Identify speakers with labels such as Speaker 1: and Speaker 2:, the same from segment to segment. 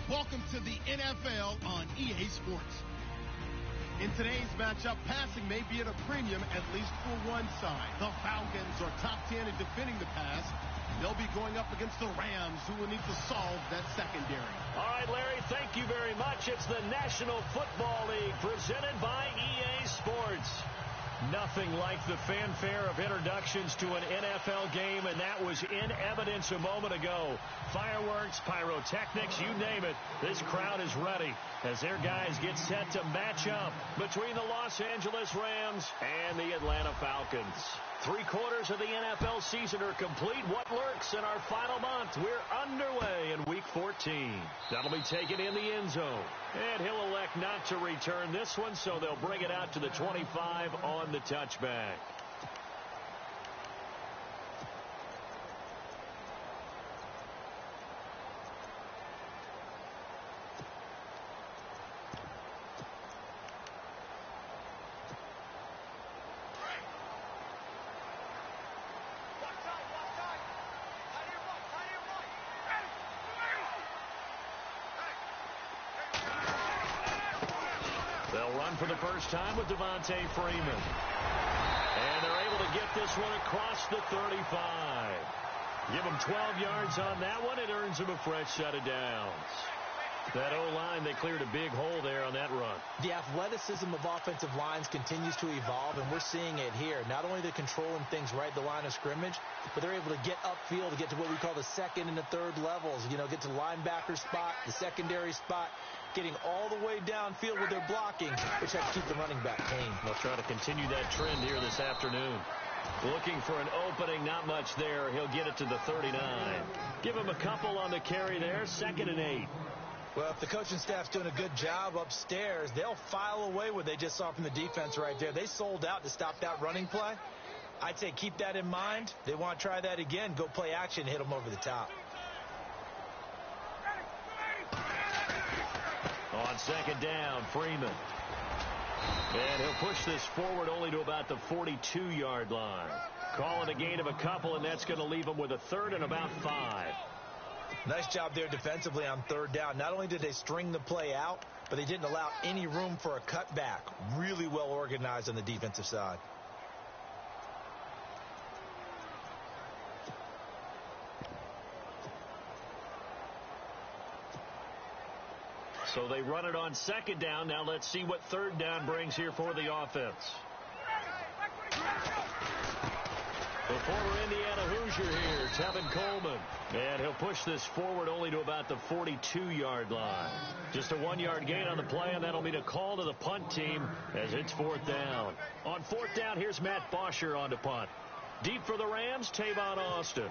Speaker 1: Welcome to the NFL on EA Sports. In today's matchup, passing may be at a premium, at least for one side. The Falcons are top 10 in defending the pass. They'll be going up against the Rams, who will need to solve that secondary.
Speaker 2: All right, Larry, thank you very much. It's the National Football League presented by EA Sports. Nothing like the fanfare of introductions to an NFL game, and that was in evidence a moment ago. Fireworks, pyrotechnics, you name it. This crowd is ready as their guys get set to match up between the Los Angeles Rams and the Atlanta Falcons. 3/4 of the NFL season are complete. What lurks in our final month? We're underway in Week 14. That'll be taken in the end zone. And he'll elect not to return this one, so they'll bring it out to the 25 on the touchback. They'll run for the first time with Devontae Freeman. And they're able to get this one across the 35. Give them 12 yards on that one. It earns them a fresh set of downs. That O-line, they cleared a big hole there on that run.
Speaker 3: The athleticism of offensive lines continues to evolve, and we're seeing it here. Not only they're controlling things right at the line of scrimmage, but they're able to get upfield to get to what we call the second and the third levels. You know, get to the linebacker spot, the secondary spot, getting all the way downfield with their blocking, which helps keep the running back tame.
Speaker 2: They'll try to continue that trend here this afternoon. Looking for an opening, not much there. He'll get it to the 39. Give him a couple on the carry there, 2nd and 8.
Speaker 3: Well, if the coaching staff's doing a good job upstairs, they'll file away what they just saw from the defense right there. They sold out to stop that running play. I'd say keep that in mind. They want to try that again. Go play action, hit them over the top.
Speaker 2: On 2nd down, Freeman. And he'll push this forward only to about the 42-yard line. Call it a gain of a couple, and that's going to leave him with a 3rd and about 5.
Speaker 3: Nice job there defensively on 3rd down. Not only did they string the play out, but they didn't allow any room for a cutback. Really well organized on the defensive side.
Speaker 2: So they run it on 2nd down. Now let's see what 3rd down brings here for the offense. The former Indiana Hoosier here, Tevin Coleman. And he'll push this forward only to about the 42-yard line. Just a 1-yard gain on the play, and that'll be a call to the punt team as it's 4th down. On 4th down, here's Matt Bosher on to punt. Deep for the Rams, Tavon Austin.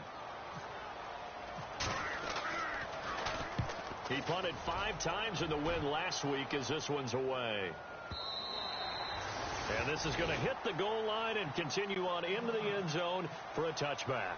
Speaker 2: He punted 5 times in the win last week as this one's away. And this is going to hit the goal line and continue on into the end zone for a touchback.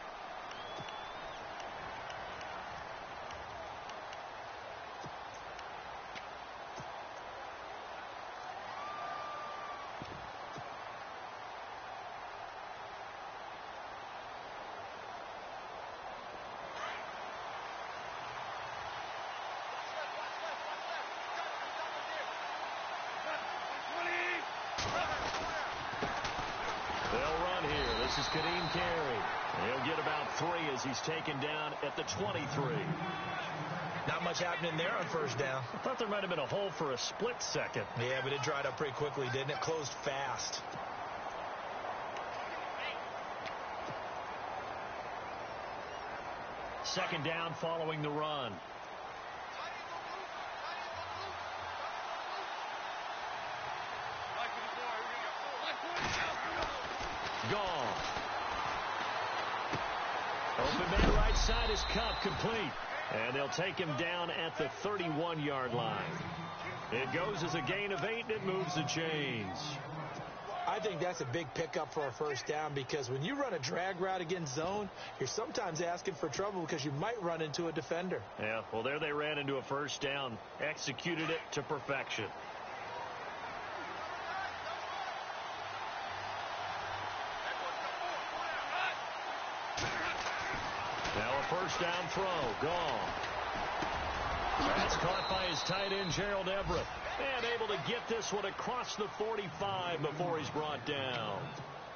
Speaker 2: This is Kadeem Carey. He'll get about 3 as he's taken down at the 23.
Speaker 3: Not much happening there on 1st down.
Speaker 2: I thought there might have been a hole for a split second.
Speaker 3: Yeah, but it dried up pretty quickly, didn't it? Closed fast.
Speaker 2: Second down following the run. Gone. Open man right side is cut, complete. And they'll take him down at the 31-yard line. It goes as a gain of 8, and it moves the chains.
Speaker 3: I think that's a big pickup for a 1st down, because when you run a drag route against zone, you're sometimes asking for trouble because you might run into a defender.
Speaker 2: Yeah, well, there they ran into a 1st down, executed it to perfection. Now a 1st down throw, gone. That's caught by his tight end, Gerald Everett. And able to get this one across the 45 before he's brought down.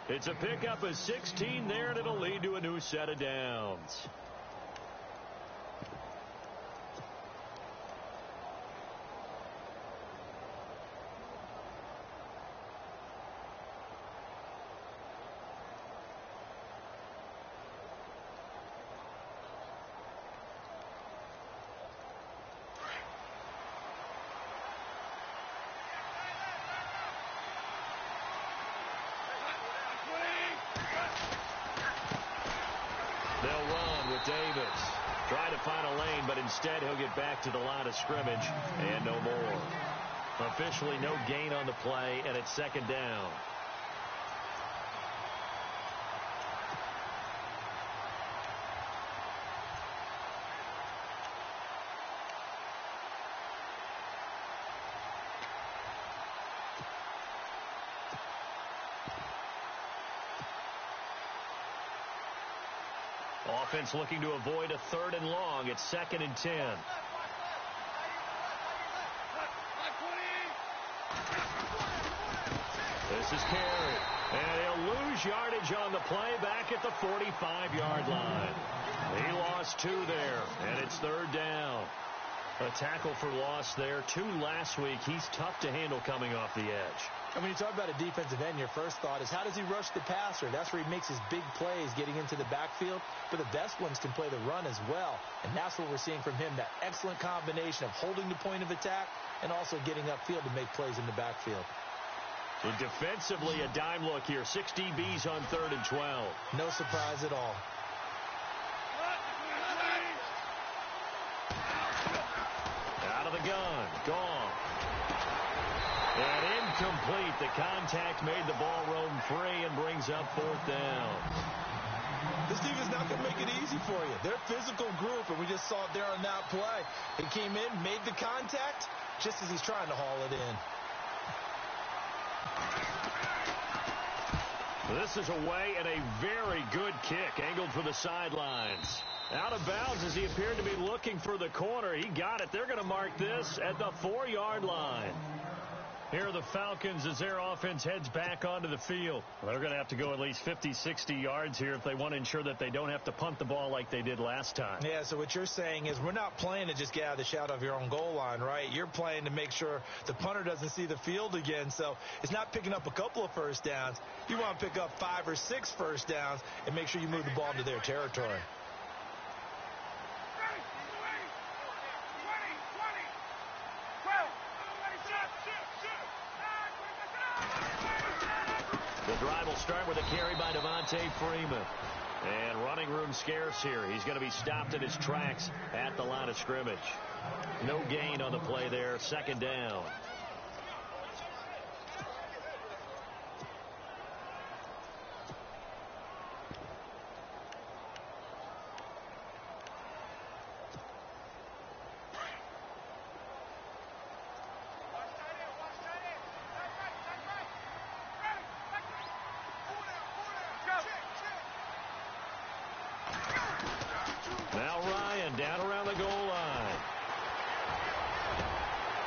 Speaker 2: It's a pickup of 16 there, and it'll lead to a new set of downs. They'll run with Davis. Try to find a lane, but instead he'll get back to the line of scrimmage and no more. Officially no gain on the play, and it's second down. Offense looking to avoid a 3rd and long. It's 2nd and 10. This is Carey. And he'll lose yardage on the play back at the 45-yard line. He lost 2 there, and it's 3rd down. A tackle for loss there. 2 last week. He's tough to handle coming off the edge.
Speaker 3: And when you talk about a defensive end, your first thought is, how does he rush the passer? That's where he makes his big plays, getting into the backfield. But the best ones can play the run as well. And that's what we're seeing from him, that excellent combination of holding the point of attack and also getting upfield to make plays in the backfield.
Speaker 2: And defensively, a dime look here. 6 DBs on 3rd and 12.
Speaker 3: No surprise at all.
Speaker 2: Out of the gun. Gone. And incomplete. The contact made the ball roam free and brings up 4th down.
Speaker 3: This team is not going to make it easy for you. They're a physical group, and we just saw it there on that play. He came in, made the contact, just as he's trying to haul it in.
Speaker 2: This is away and a very good kick, angled for the sidelines. Out of bounds as he appeared to be looking for the corner. He got it. They're going to mark this at the 4-yard line. Here are the Falcons as their offense heads back onto the field. Well, they're going to have to go at least 50, 60 yards here if they want to ensure that they don't have to punt the ball like they did last time.
Speaker 3: Yeah, so what you're saying is we're not playing to just get out of the shadow of your own goal line, right? You're playing to make sure the punter doesn't see the field again. So it's not picking up a couple of first downs. You want to pick up 5 or 6 first downs and make sure you move the ball into their territory.
Speaker 2: The drive will start with a carry by Devontae Freeman. And running room scarce here. He's going to be stopped in his tracks at the line of scrimmage. No gain on the play there. 2nd down.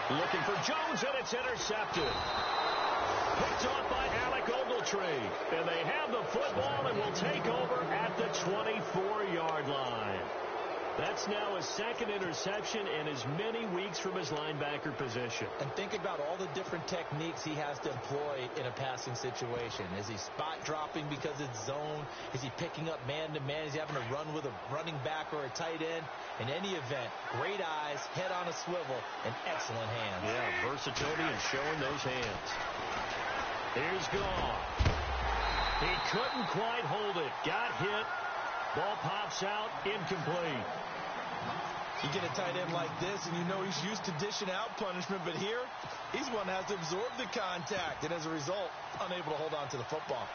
Speaker 2: Looking for Jones, and it's intercepted. Picked off by Alec Ogletree. And they have the football and will take over at the 24-yard line. That's now his 2nd interception in as many weeks from his linebacker position.
Speaker 3: And think about all the different techniques he has to employ in a passing situation. Is he spot dropping because it's zone? Is he picking up man-to-man? Is he having to run with a running back or a tight end? In any event, great eyes, head on a swivel, and excellent hands.
Speaker 2: Yeah, versatility and showing those hands. Here's gone. He couldn't quite hold it. Got hit. Ball pops out, incomplete.
Speaker 3: You get a tight end like this, and you know he's used to dishing out punishment, but here, he's one that has to absorb the contact, and as a result, unable to hold on to the football.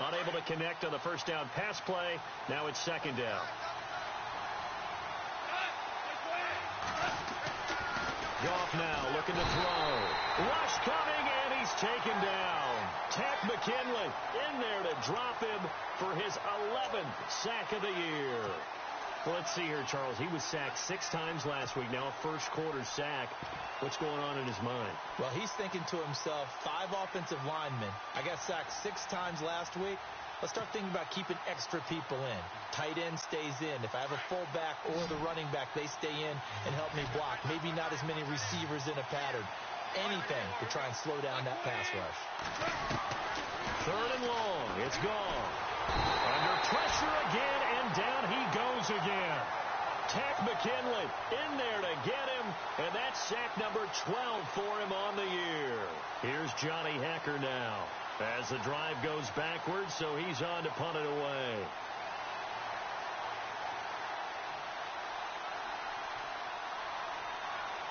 Speaker 2: Unable to connect on the first down pass play. Now it's second down. Goff now looking to throw. Rush coming, and he's taken down. Takk McKinley in there to drop him for his 11th sack of the year. Well, let's see here, Charles. He was sacked 6 times last week. Now a first-quarter sack. What's going on in his mind?
Speaker 3: Well, he's thinking to himself, 5 offensive linemen. I got sacked 6 times last week. Let's start thinking about keeping extra people in. Tight end stays in. If I have a fullback or the running back, they stay in and help me block. Maybe not as many receivers in a pattern. Anything to try and slow down that pass rush.
Speaker 2: 3rd and long. It's gone. Under pressure again, and down he goes again. Takk McKinley in there to get him, and that's sack number 12 for him on the year. Here's Johnny Hekker now as the drive goes backwards, so he's on to punt it away.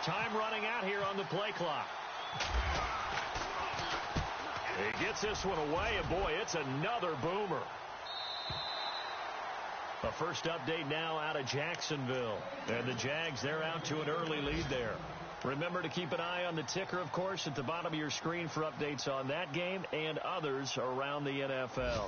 Speaker 2: Time running out here on the play clock. He gets this one away, and boy, it's another boomer. A first update now out of Jacksonville. And the Jags, they're out to an early lead there. Remember to keep an eye on the ticker, of course, at the bottom of your screen for updates on that game and others around the NFL.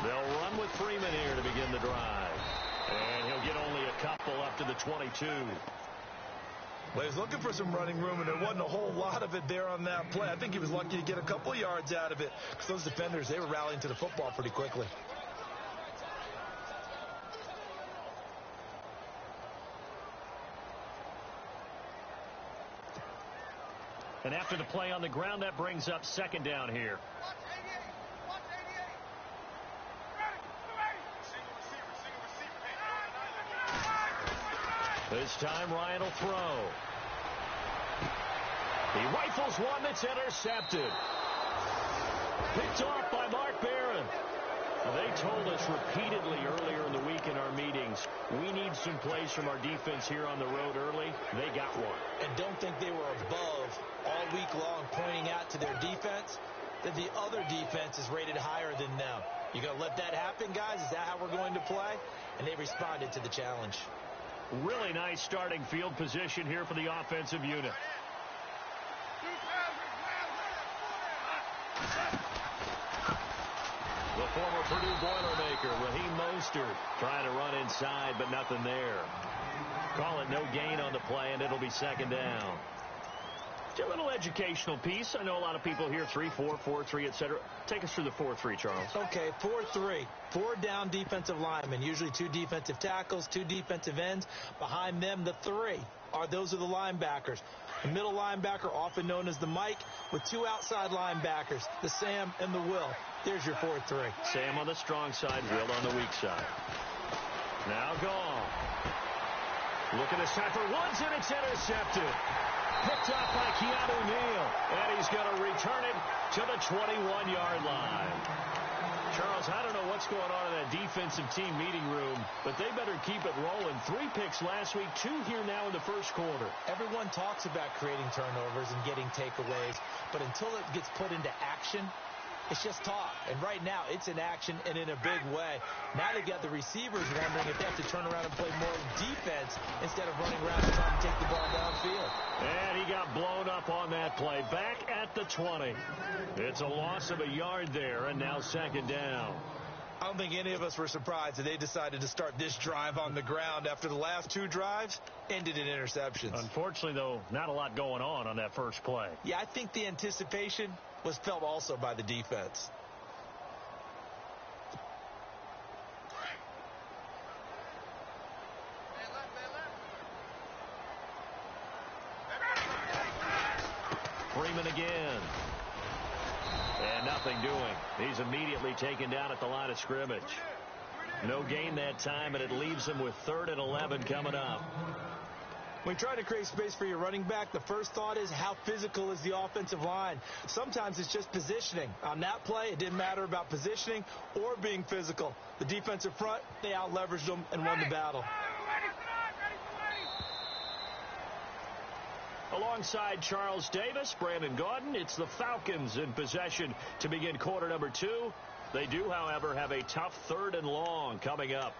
Speaker 2: They'll run with Freeman here to begin the drive. And he'll get only a couple up to the 22.
Speaker 4: Well, he was looking for some running room, and there wasn't a whole lot of it there on that play. I think he was lucky to get a couple of yards out of it because those defenders, they were rallying to the football pretty quickly.
Speaker 2: And after the play on the ground, that brings up second down here. This time Ryan will throw. He rifles one that's intercepted. Picked off by Mark Barron. They told us repeatedly earlier in the week in our meetings, we need some plays from our defense here on the road early. They got one.
Speaker 3: And don't think they were above all week long pointing out to their defense that the other defense is rated higher than them. You going to let that happen, guys? Is that how we're going to play? And they responded to the challenge.
Speaker 2: Really nice starting field position here for the offensive unit. The former Purdue Boilermaker, Raheem Mostert, trying to run inside, but nothing there. Call it no gain on the play, and it'll be second down. A little educational piece. I know a lot of people here, 3-4, 4-3, etc. Take us through the 4-3, Charles.
Speaker 3: Okay, 4-3. 4 down defensive linemen, usually 2 defensive tackles, 2 defensive ends. Behind them, the 3 those are the linebackers. The middle linebacker, often known as the Mike, with 2 outside linebackers, the Sam and the Will. There's your 4-3.
Speaker 2: Sam on the strong side, Will on the weak side. Now gone. Look at this time for Woods, and it's intercepted. Picked off by Keanu Neal, and he's going to return it to the 21-yard line. Charles, I don't know what's going on in that defensive team meeting room, but they better keep it rolling. 3 picks last week, 2 here now in the first quarter.
Speaker 3: Everyone talks about creating turnovers and getting takeaways, but until it gets put into action, it's just talk. And right now, it's in action and in a big way. Now they've got the receivers wondering if they have to turn around and play more defense instead of running around and trying to take the ball downfield.
Speaker 2: And he got blown up on that play. Back at the 20. It's a loss of a yard there, and now second down.
Speaker 4: I don't think any of us were surprised that they decided to start this drive on the ground after the last 2 drives ended in interceptions.
Speaker 2: Unfortunately, though, not a lot going on that first play.
Speaker 3: Yeah, I think the anticipation was felt also by the defense.
Speaker 2: Freeman again. And nothing doing. He's immediately taken down at the line of scrimmage. No gain that time, and it leaves him with 3rd and 11 coming up.
Speaker 3: When you're trying to create space for your running back, the first thought is how physical is the offensive line. Sometimes it's just positioning. On that play, it didn't matter about positioning or being physical. The defensive front, they out-leveraged them and won the battle.
Speaker 2: Alongside Charles Davis, Brandon Gaudin, it's the Falcons in possession to begin quarter number 2. They do, however, have a tough 3rd and long coming up.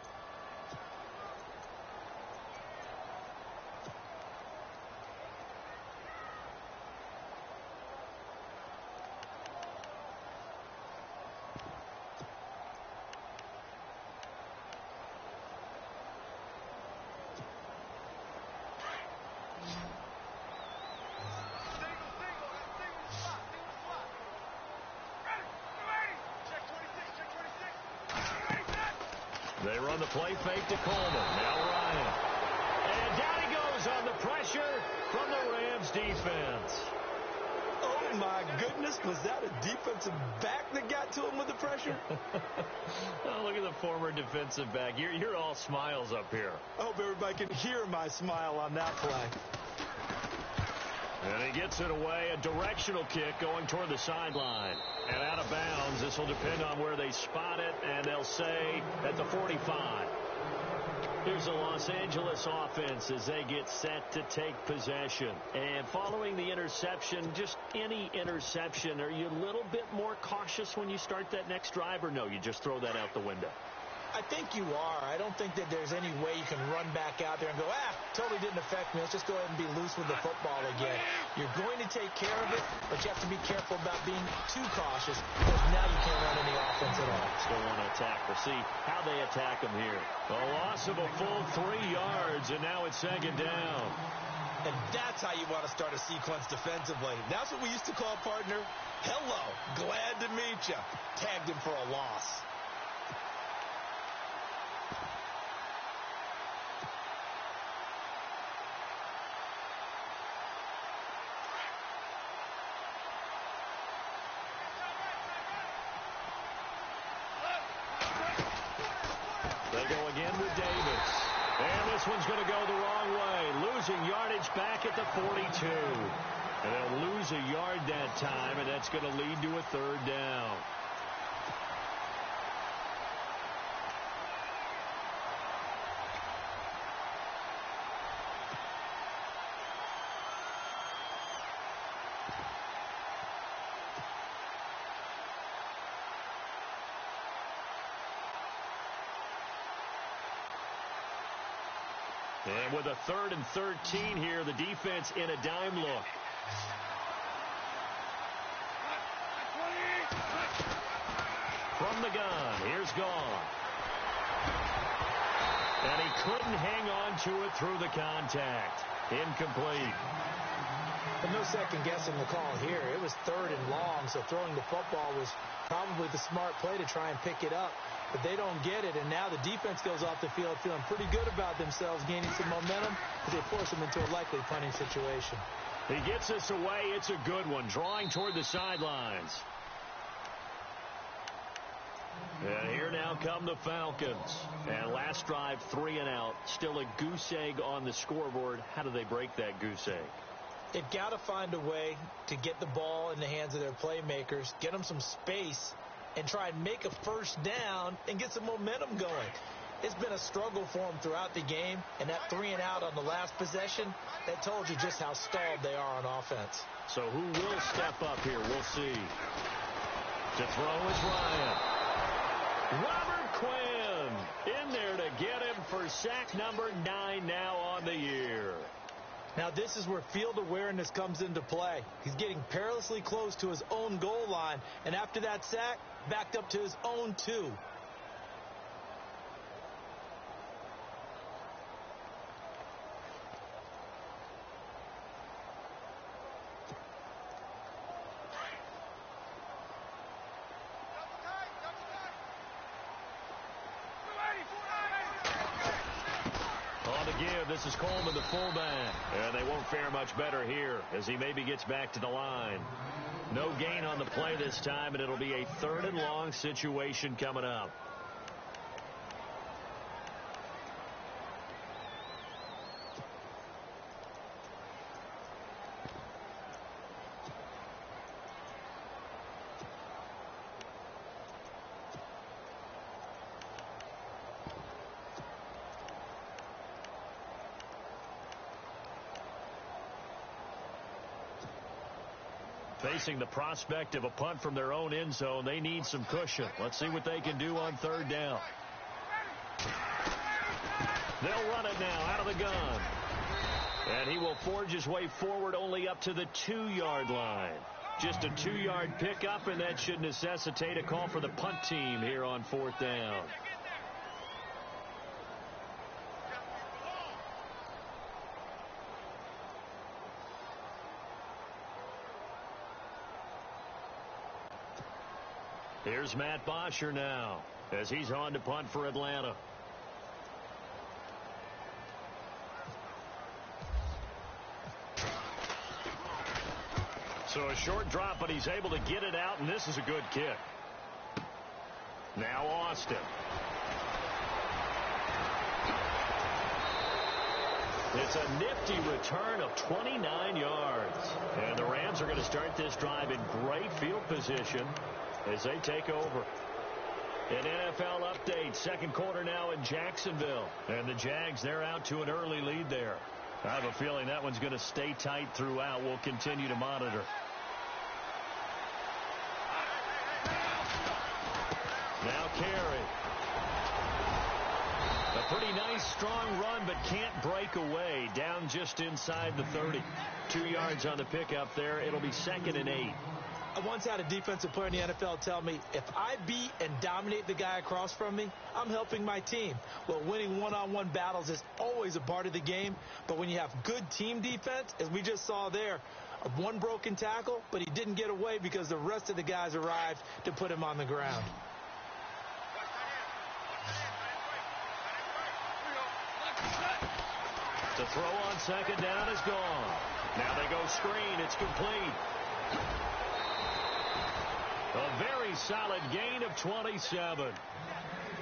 Speaker 2: They run the play fake to Coleman. Now Ryan. And down he goes on the pressure from the Rams defense.
Speaker 3: Oh, my goodness. Was that a defensive back that got to him with the pressure?
Speaker 2: Oh, look at the former defensive back. You're all smiles up here.
Speaker 3: I hope everybody can hear my smile on that play.
Speaker 2: And he gets it away, a directional kick going toward the sideline. And out of bounds, this will depend on where they spot it, and they'll say at the 45. Here's the Los Angeles offense as they get set to take possession. And following the interception, just any interception, are you a little bit more cautious when you start that next drive, or no, you just throw that out the window?
Speaker 3: I think you are. I don't think that there's any way you can run back out there and go, totally didn't affect me. Let's just go ahead and be loose with the football again. You're going to take care of it, but you have to be careful about being too cautious because now you can't run any offense at all.
Speaker 2: Still want to attack. We'll see how they attack him here. A loss of a full 3 yards, and now it's 2nd down.
Speaker 3: And that's how you want to start a sequence defensively. That's what we used to call, partner, hello, glad to meet you. Tagged him for a loss.
Speaker 2: This one's going to go the wrong way. Losing yardage back at the 42. And they'll lose a yard that time, and that's going to lead to a 3rd down. And with a 3rd and 13 here, the defense in a dime look. From the gun, here's Gone. And he couldn't hang on to it through the contact. Incomplete.
Speaker 3: But no second guessing the call here. It was 3rd and long, so throwing the football was probably the smart play to try and pick it up. But they don't get it, and now the defense goes off the field feeling pretty good about themselves, gaining some momentum as they force them into a likely punting situation.
Speaker 2: He gets us away. It's a good one, drawing toward the sidelines. And here now come the Falcons. And last drive, 3 and out. Still a goose egg on the scoreboard. How do they break that goose egg?
Speaker 3: They've got to find a way to get the ball in the hands of their playmakers, get them some space, and try and make a 1st down and get some momentum going. It's been a struggle for them throughout the game, and that 3 and out on the last possession, that told you just how stalled they are on offense.
Speaker 2: So who will step up here? We'll see. To throw is Ryan. Robert Quinn in there to get him for sack number 9 now on the year.
Speaker 3: Now this is where field awareness comes into play. He's getting perilously close to his own goal line, and after that sack, backed up to his own 2.
Speaker 2: This is Coleman, the fullback. And they won't fare much better here as he maybe gets back to the line. No gain on the play this time, and it'll be a 3rd and long situation coming up. Facing the prospect of a punt from their own end zone, they need some cushion. Let's see what they can do on third down. They'll run it now out of the gun. And he will forge his way forward only up to the 2-yard line. Just a 2-yard pickup, and that should necessitate a call for the punt team here on fourth down. Here's Matt Bosher now as he's on to punt for Atlanta. So a short drop, but he's able to get it out, and this is a good kick. Now Austin. It's a nifty return of 29 yards. And the Rams are going to start this drive in great field position as they take over. An NFL update, second quarter now in Jacksonville. And the Jags, they're out to an early lead there. I have a feeling that one's going to stay tight throughout. We'll continue to monitor. Now Carey. A pretty nice, strong run, but can't break away. Down just inside the 30. 2 yards on the pickup there. It'll be 2nd and 8.
Speaker 3: I once had a defensive player in the NFL tell me, if I beat and dominate the guy across from me, I'm helping my team. Well, winning one-on-one battles is always a part of the game, but when you have good team defense, as we just saw there, one broken tackle, but he didn't get away because the rest of the guys arrived to put him on the ground.
Speaker 2: The throw on second down is gone. Now they go screen. It's complete. A very solid gain of 27.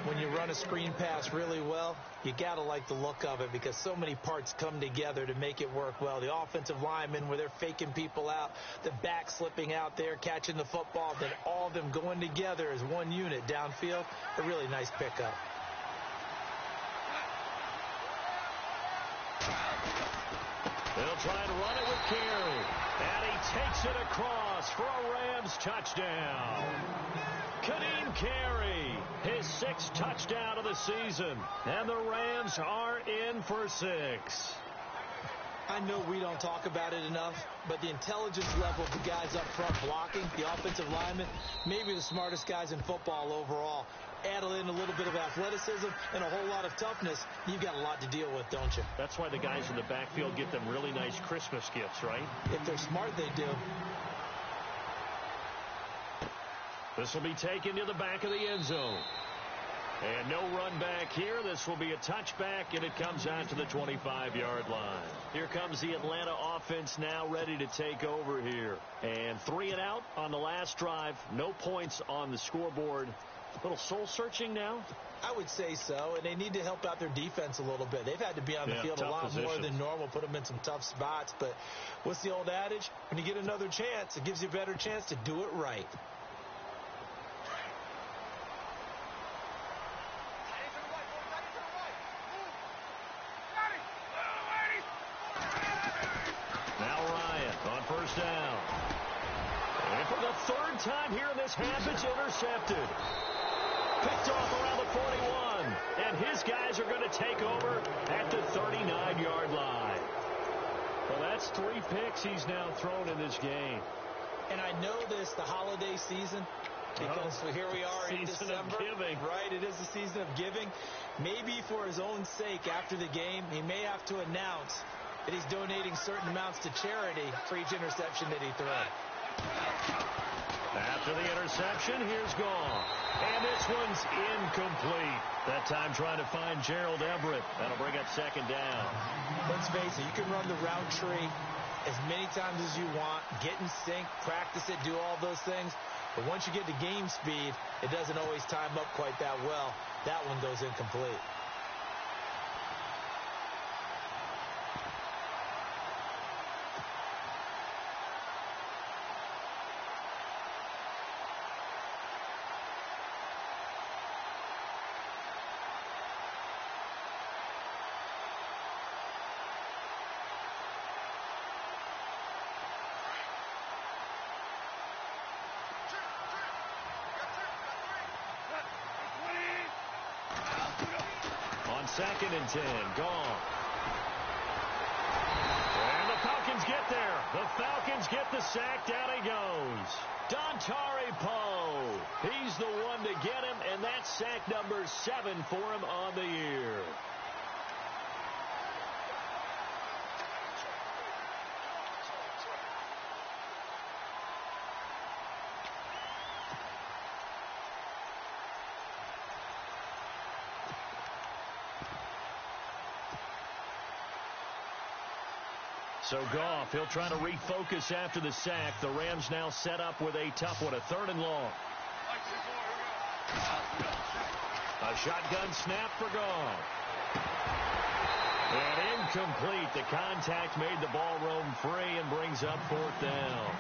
Speaker 3: When you run a screen pass really well, you got to like the look of it because so many parts come together to make it work well. The offensive linemen, where they're faking people out, the back slipping out there, catching the football, then all of them going together as one unit downfield. A really nice pickup.
Speaker 2: They'll try and run it with Carey. And he takes it across for a Rams touchdown. Kadeem Carey, his 6th touchdown of the season. And the Rams are in for 6.
Speaker 3: I know we don't talk about it enough, but the intelligence level of the guys up front blocking, the offensive linemen, maybe the smartest guys in football overall. Add in a little bit of athleticism and a whole lot of toughness, you've got a lot to deal with, don't you?
Speaker 2: That's why the guys in the backfield get them really nice Christmas gifts, right?
Speaker 3: If they're smart, they do.
Speaker 2: This will be taken to the back of the end zone. And no run back here. This will be a touchback, and it comes out to the 25-yard line. Here comes the Atlanta offense now ready to take over here. And 3 and out on the last drive. No points on the scoreboard. A little soul-searching now?
Speaker 3: I would say so, and they need to help out their defense a little bit. They've had to be on the field a lot more than normal, put them in some tough spots. But what's the old adage? When you get another chance, it gives you a better chance to do it right.
Speaker 2: Now Ryan on first down. And for the 3rd time here in this half, it's intercepted. Picked off around the 41. And his guys are going to take over at the 39-yard line. Well, that's 3 picks he's now thrown in this game.
Speaker 3: And I know this, the holiday season, because here we are in December.
Speaker 2: Season of giving.
Speaker 3: Right, it is the season of giving. Maybe for his own sake after the game, he may have to announce that he's donating certain amounts to charity for each interception that he throws.
Speaker 2: After the interception, here's gone. And this one's incomplete. That time trying to find Gerald Everett. That'll bring up 2nd down.
Speaker 3: Let's face it, you can run the route tree as many times as you want, get in sync, practice it, do all those things. But once you get to game speed, it doesn't always time up quite that well. That one goes incomplete.
Speaker 2: 2nd and 10. Gone. And the Falcons get there. The Falcons get the sack. Down he goes. Dontari Poe. He's the one to get him, and that's sack number 7 for him on the year. So Goff, he'll try to refocus after the sack. The Rams now set up with a tough one, a 3rd and long. A shotgun snap for Goff. And incomplete. The contact made the ball roam free and brings up 4th down.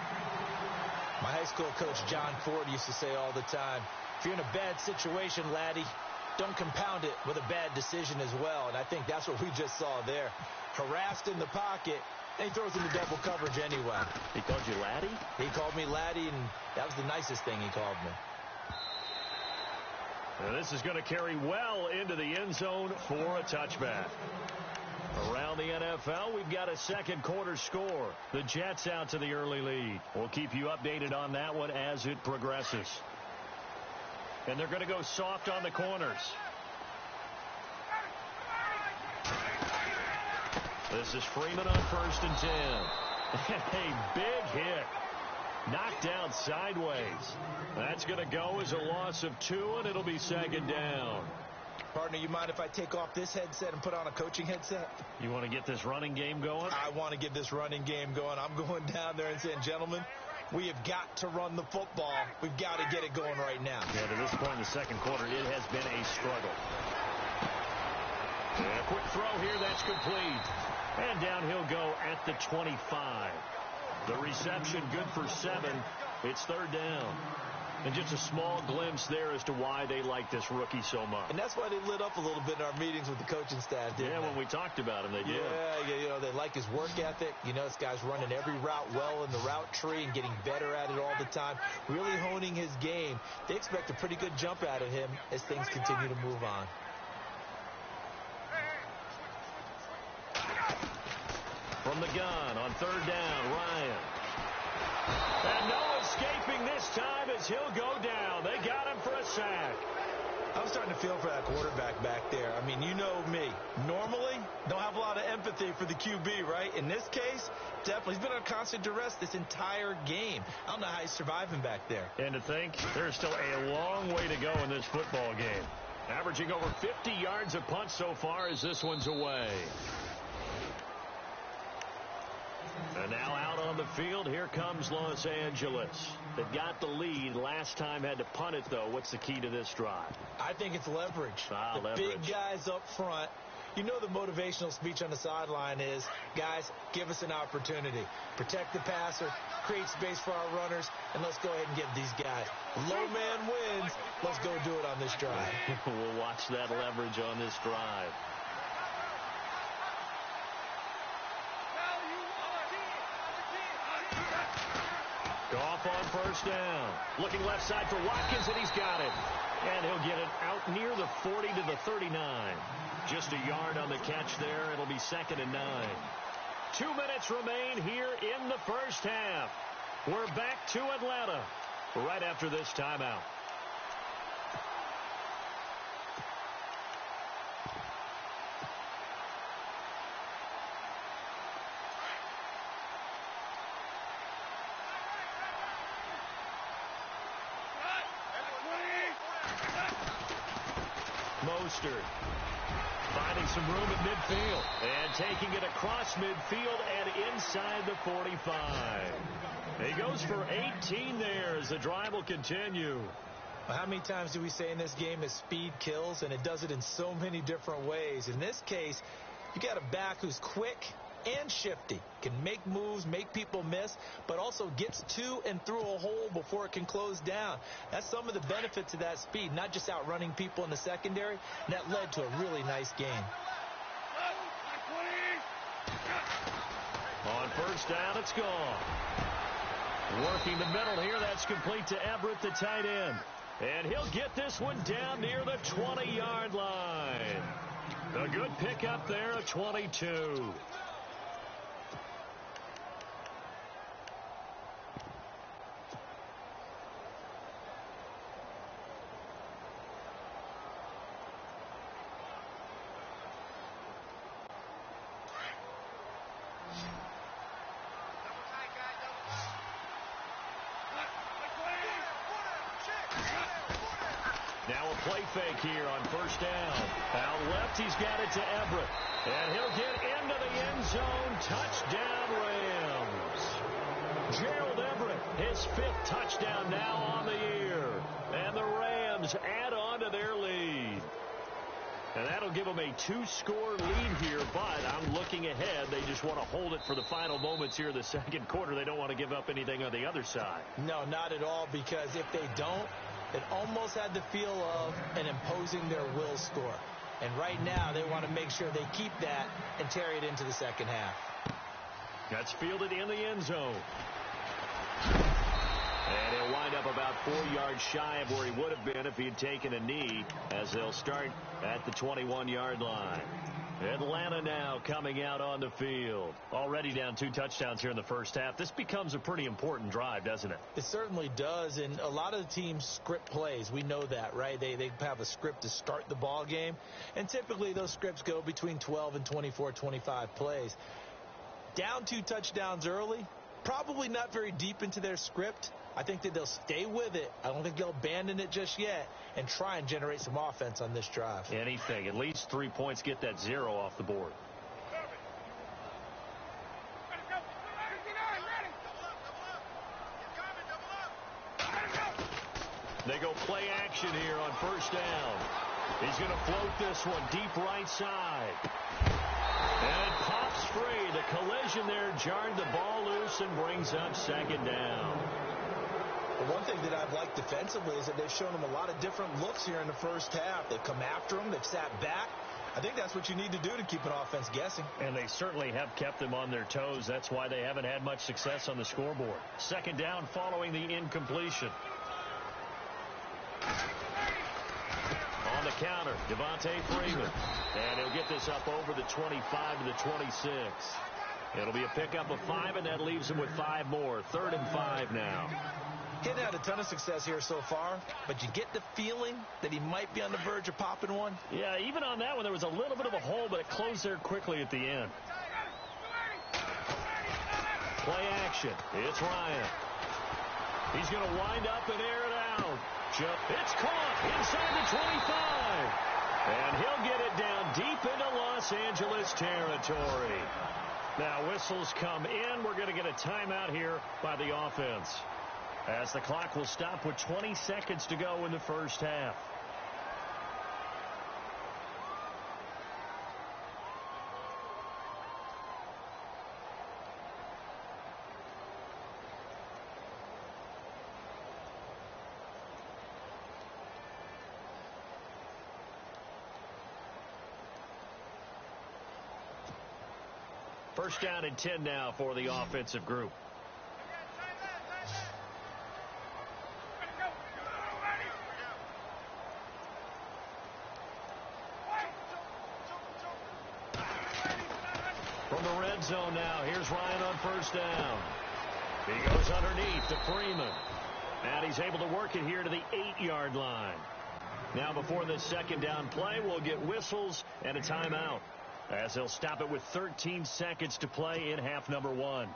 Speaker 3: My high school coach, John Ford, used to say all the time, if you're in a bad situation, laddie, don't compound it with a bad decision as well. And I think that's what we just saw there. Harassed in the pocket. And he throws into double coverage anyway.
Speaker 2: He called you laddie?
Speaker 3: He called me laddie, and that was the nicest thing he called me.
Speaker 2: And this is going to carry well into the end zone for a touchback. Around the NFL, we've got a 2nd quarter score. The Jets out to the early lead. We'll keep you updated on that one as it progresses. And they're going to go soft on the corners. This is Freeman on 1st and 10. And a big hit. Knocked down sideways. That's going to go as a loss of 2, and it'll be 2nd down.
Speaker 3: Partner, you mind if I take off this headset and put on a coaching headset?
Speaker 2: You want to get this running game going?
Speaker 3: I want to get this running game going. I'm going down there and saying, gentlemen, we have got to run the football. We've got to get it going right now.
Speaker 2: Yeah, to this point in the 2nd quarter, it has been a struggle. And a quick throw here, that's complete. And down he'll go at the 25. The reception good for 7. It's 3rd down. And just a small glimpse there as to why they like this rookie so much.
Speaker 3: And that's why they lit up a little bit in our meetings with the coaching staff, didn't they?
Speaker 2: When we talked about him, they did.
Speaker 3: Yeah, you know, they like his work ethic. You know, this guy's running every route well in the route tree and getting better at it all the time, really honing his game. They expect a pretty good jump out of him as things continue to move on.
Speaker 2: From the gun on 3rd down, Ryan. And no escaping this time as he'll go down. They got him for a sack.
Speaker 3: I'm starting to feel for that quarterback back there. I mean, you know me. Normally, don't have a lot of empathy for the QB, right? In this case, definitely. He's been under constant duress this entire game. I don't know how he's surviving back there.
Speaker 2: And to think, there's still a long way to go in this football game. Averaging over 50 yards a punt so far as this one's away. And now out on the field, here comes Los Angeles. They've got the lead. Last time had to punt it, though. What's the key to this drive?
Speaker 3: I think it's leverage.
Speaker 2: Leverage.
Speaker 3: Big guys up front. You know the motivational speech on the sideline is, guys, give us an opportunity. Protect the passer, create space for our runners, and let's go ahead and get these guys. Low man wins. Let's go do it on this drive.
Speaker 2: We'll watch that leverage on this drive. Goff on 1st down. Looking left side for Watkins, and he's got it. And he'll get it out near the 40 to the 39. Just a yard on the catch there. It'll be 2nd and 9. 2 minutes remain here in the 1st half. We're back to Atlanta right after this timeout. Mostert finding some room at midfield and taking it across midfield and inside the 45. He goes for 18 there as the drive will continue.
Speaker 3: Well, how many times do we say in this game that speed kills, and it does it in so many different ways? In this case, you got a back who's quick and shifty, can make moves, make people miss, but also gets to and through a hole before it can close down. That's some of the benefits of that speed, not just outrunning people in the secondary. And that led to a really nice game.
Speaker 2: On 1st down, it's gone. Working the middle here, that's complete to Everett, the tight end. And he'll get this one down near the 20-yard line. A good pickup there, a 22. Now a play fake here on first down. Out left, he's got it to Everett. And he'll get into the end zone. Touchdown, Rams. Gerald Everett, his 5th touchdown now on the year. And the Rams add on to their lead. And that'll give them a 2-score lead here, but I'm looking ahead. They just want to hold it for the final moments here in the second quarter. They don't want to give up anything on the other side.
Speaker 3: No, not at all, because if they don't, it almost had the feel of an imposing their will score. And right now, they want to make sure they keep that and carry it into the second half.
Speaker 2: That's fielded in the end zone. And he'll wind up about 4 yards shy of where he would have been if he had taken a knee, as they'll start at the 21-yard line. Atlanta now coming out on the field. Already down 2 touchdowns here in the first half. This becomes a pretty important drive, doesn't it?
Speaker 3: It certainly does, and a lot of the teams script plays. We know that, right? They have a script to start the ball game, and typically those scripts go between 12 and 24, 25 plays. Down 2 touchdowns early, probably not very deep into their script. I think that they'll stay with it. I don't think they'll abandon it just yet and try and generate some offense on this drive.
Speaker 2: Anything. At least 3 points, get that 0 off the board. They go play action here on first down. He's going to float this one deep right side. And it pops free. The collision there jarred the ball loose and brings up second down.
Speaker 3: The one thing that I've liked defensively is that they've shown them a lot of different looks here in the first half. They've come after them. They've sat back. I think that's what you need to do to keep an offense guessing.
Speaker 2: And they certainly have kept them on their toes. That's why they haven't had much success on the scoreboard. Second down following the incompletion. On the counter, Devontae Freeman. And he'll get this up over the 25 to the 26. It'll be a pickup of 5, and that leaves him with 5 more. 3rd and 5 now.
Speaker 3: He hadn't had a ton of success here so far, but you get the feeling that he might be on the verge of popping one.
Speaker 2: Yeah, even on that one, there was a little bit of a hole, but it closed there quickly at the end. Play action. It's Ryan. He's going to wind up and air it out. It's caught inside the 25. And he'll get it down deep into Los Angeles territory. Now whistles come in. We're going to get a timeout here by the offense, as the clock will stop with 20 seconds to go in the first half. First down and 10 now for the offensive group. From the red zone now, here's Ryan on first down. He goes underneath to Freeman. And he's able to work it here to the 8-yard line. Now before this second down play, we'll get whistles and a timeout, as they'll stop it with 13 seconds to play in half number 1.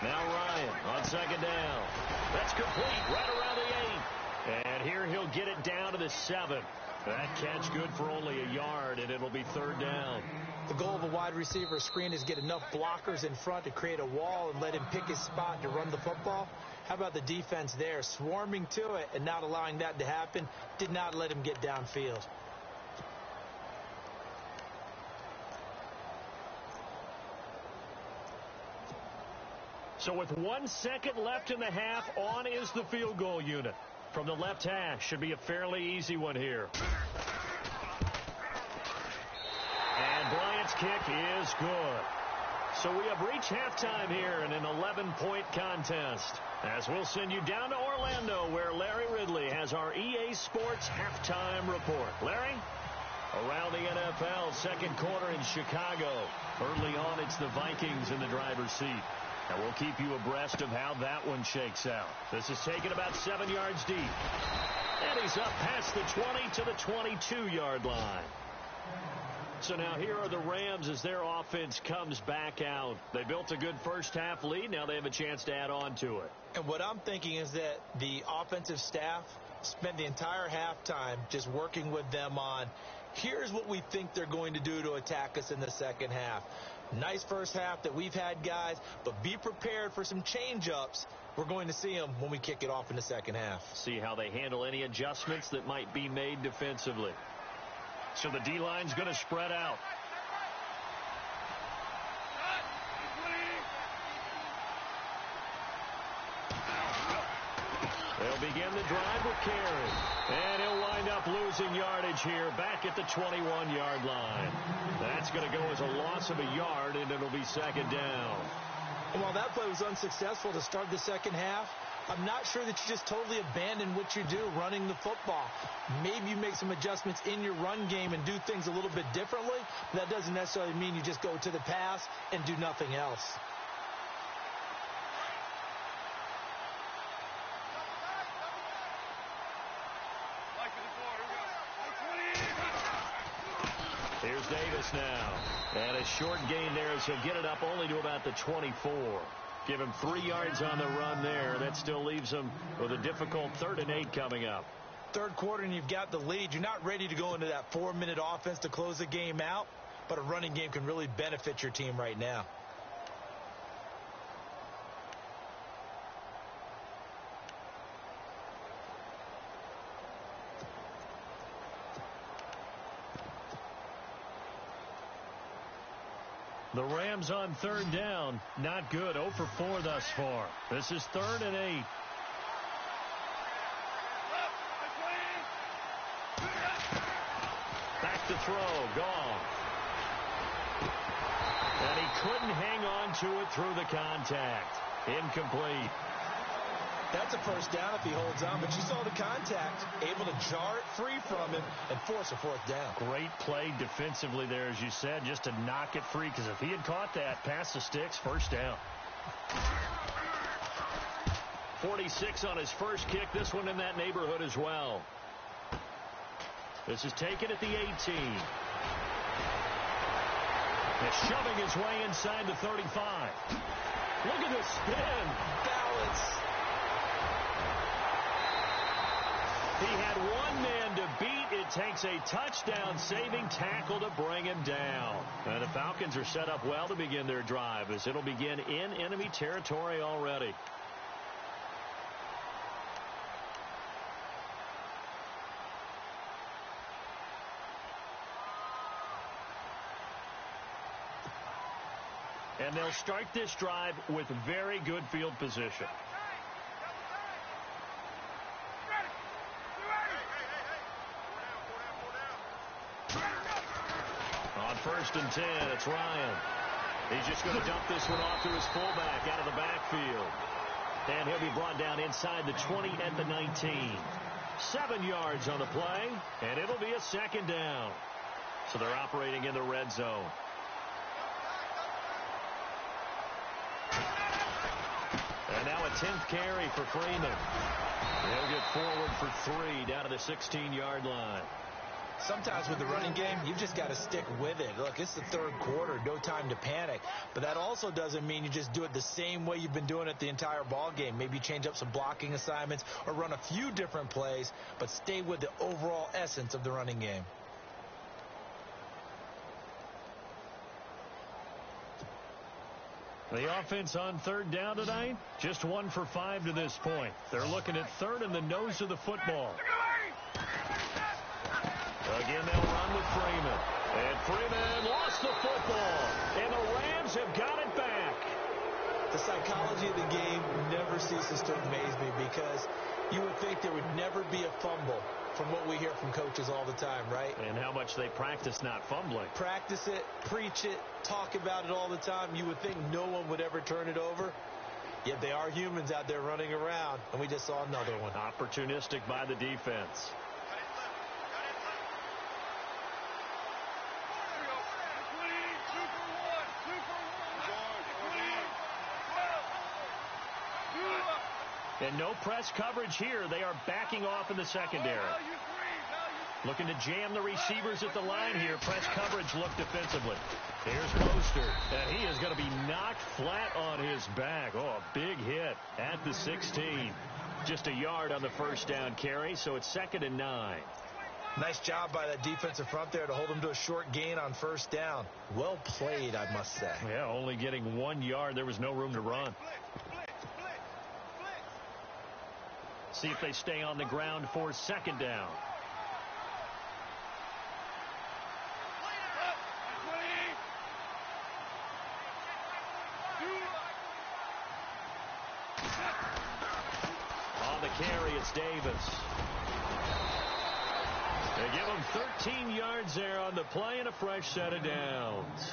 Speaker 2: Now Ryan on second down. That's complete right around the 8. And here he'll get it down to the 7. That catch good for only a yard, and it'll be 3rd down.
Speaker 3: The goal of a wide receiver screen is get enough blockers in front to create a wall and let him pick his spot to run the football. How about the defense there, swarming to it and not allowing that to happen? Did not let him get downfield.
Speaker 2: So with 1 second left in the half, on is the field goal unit. From the left hash, should be a fairly easy one here. And Bryant's kick is good. So we have reached halftime here in an 11-point contest. As we'll send you down to Orlando, where Larry Ridley has our EA Sports halftime report. Larry? Around the NFL, second quarter in Chicago. Early on, it's the Vikings in the driver's seat. And we'll keep you abreast of how that one shakes out. This is taken about 7 yards deep. And he's up past the 20 to the 22-yard line. So now here are the Rams as their offense comes back out. They built a good first-half lead. Now they have a chance to add on to it.
Speaker 3: And what I'm thinking is that the offensive staff spent the entire halftime just working with them on, here's what we think they're going to do to attack us in the second half. Nice first half that we've had, guys, but be prepared for some change-ups. We're going to see them when we kick it off in the second half.
Speaker 2: See how they handle any adjustments that might be made defensively. So the D-line's going to spread out. They'll begin the drive with Carey. And he'll wind up losing yardage here back at the 21-yard line. That's going to go as a loss of a yard, and it'll be second down.
Speaker 3: And while that play was unsuccessful to start the second half, I'm not sure that you just totally abandon what you do running the football. Maybe you make some adjustments in your run game and do things a little bit differently. But that doesn't necessarily mean you just go to the pass and do nothing else.
Speaker 2: Here's Davis now. And a short gain there as he'll get it up only to about the 24. Give him 3 yards on the run there. That still leaves him with a difficult 3rd and 8 coming up.
Speaker 3: Third quarter and you've got the lead. You're not ready to go into that 4-minute offense to close the game out, but a running game can really benefit your team right now.
Speaker 2: The Rams on 3rd down. Not good. 0 for 4 thus far. This is 3rd and 8. Back to throw. Gone. And he couldn't hang on to it through the contact. Incomplete.
Speaker 3: That's a first down if he holds on, but you saw the contact, able to jar it free from him and force a 4th down.
Speaker 2: Great play defensively there, as you said, just to knock it free, because if he had caught that, past the sticks, first down. 46 on his first kick, this one in that neighborhood as well. This is taken at the 18. He's shoving his way inside the 35. Look at this spin.
Speaker 3: Balance.
Speaker 2: He had one man to beat. It takes a touchdown-saving tackle to bring him down. And the Falcons are set up well to begin their drive, as it'll begin in enemy territory already. And they'll start this drive with very good field position. On 1st and 10, it's Ryan. He's just going to dump this one off to his fullback out of the backfield. And he'll be brought down inside the 20 at the 19. 7 yards on the play, and it'll be a second down. So they're operating in the red zone. And now a 10th carry for Freeman. He'll get forward for 3 down to the 16-yard line.
Speaker 3: Sometimes with the running game, you've just got to stick with it. Look, it's the 3rd quarter, no time to panic. But that also doesn't mean you just do it the same way you've been doing it the entire ball game. Maybe change up some blocking assignments or run a few different plays, but stay with the overall essence of the running game.
Speaker 2: The offense on 3rd down tonight, just 1 for 5 to this point. They're looking at 3rd and the nose of the football. Again, they'll run with Freeman. And Freeman lost the football. And the Rams have got it back.
Speaker 3: The psychology of the game never ceases to amaze me, because You would think there would never be a fumble from what we hear from coaches all the time, right?
Speaker 2: And how much they practice not fumbling.
Speaker 3: Practice it, preach it, talk about it all the time. You would think no one would ever turn it over. Yet they are humans out there running around, and we just saw another one.
Speaker 2: Opportunistic by the defense. And no press coverage here. They are backing off in the secondary. Looking to jam the receivers at the line here. Press coverage look defensively. Here's Mostert. And he is going to be knocked flat on his back. Oh, a big hit at the 16. Just a yard on the first down carry, so it's 2nd and 9.
Speaker 4: Nice job by that defensive front there to hold him to a short gain on first down. Well played, I must say.
Speaker 2: Yeah, only getting 1 yard. There was no room to run. See if they stay on the ground for 2nd down. On the carry, it's Davis. They give him 13 yards there on the play and a fresh set of downs.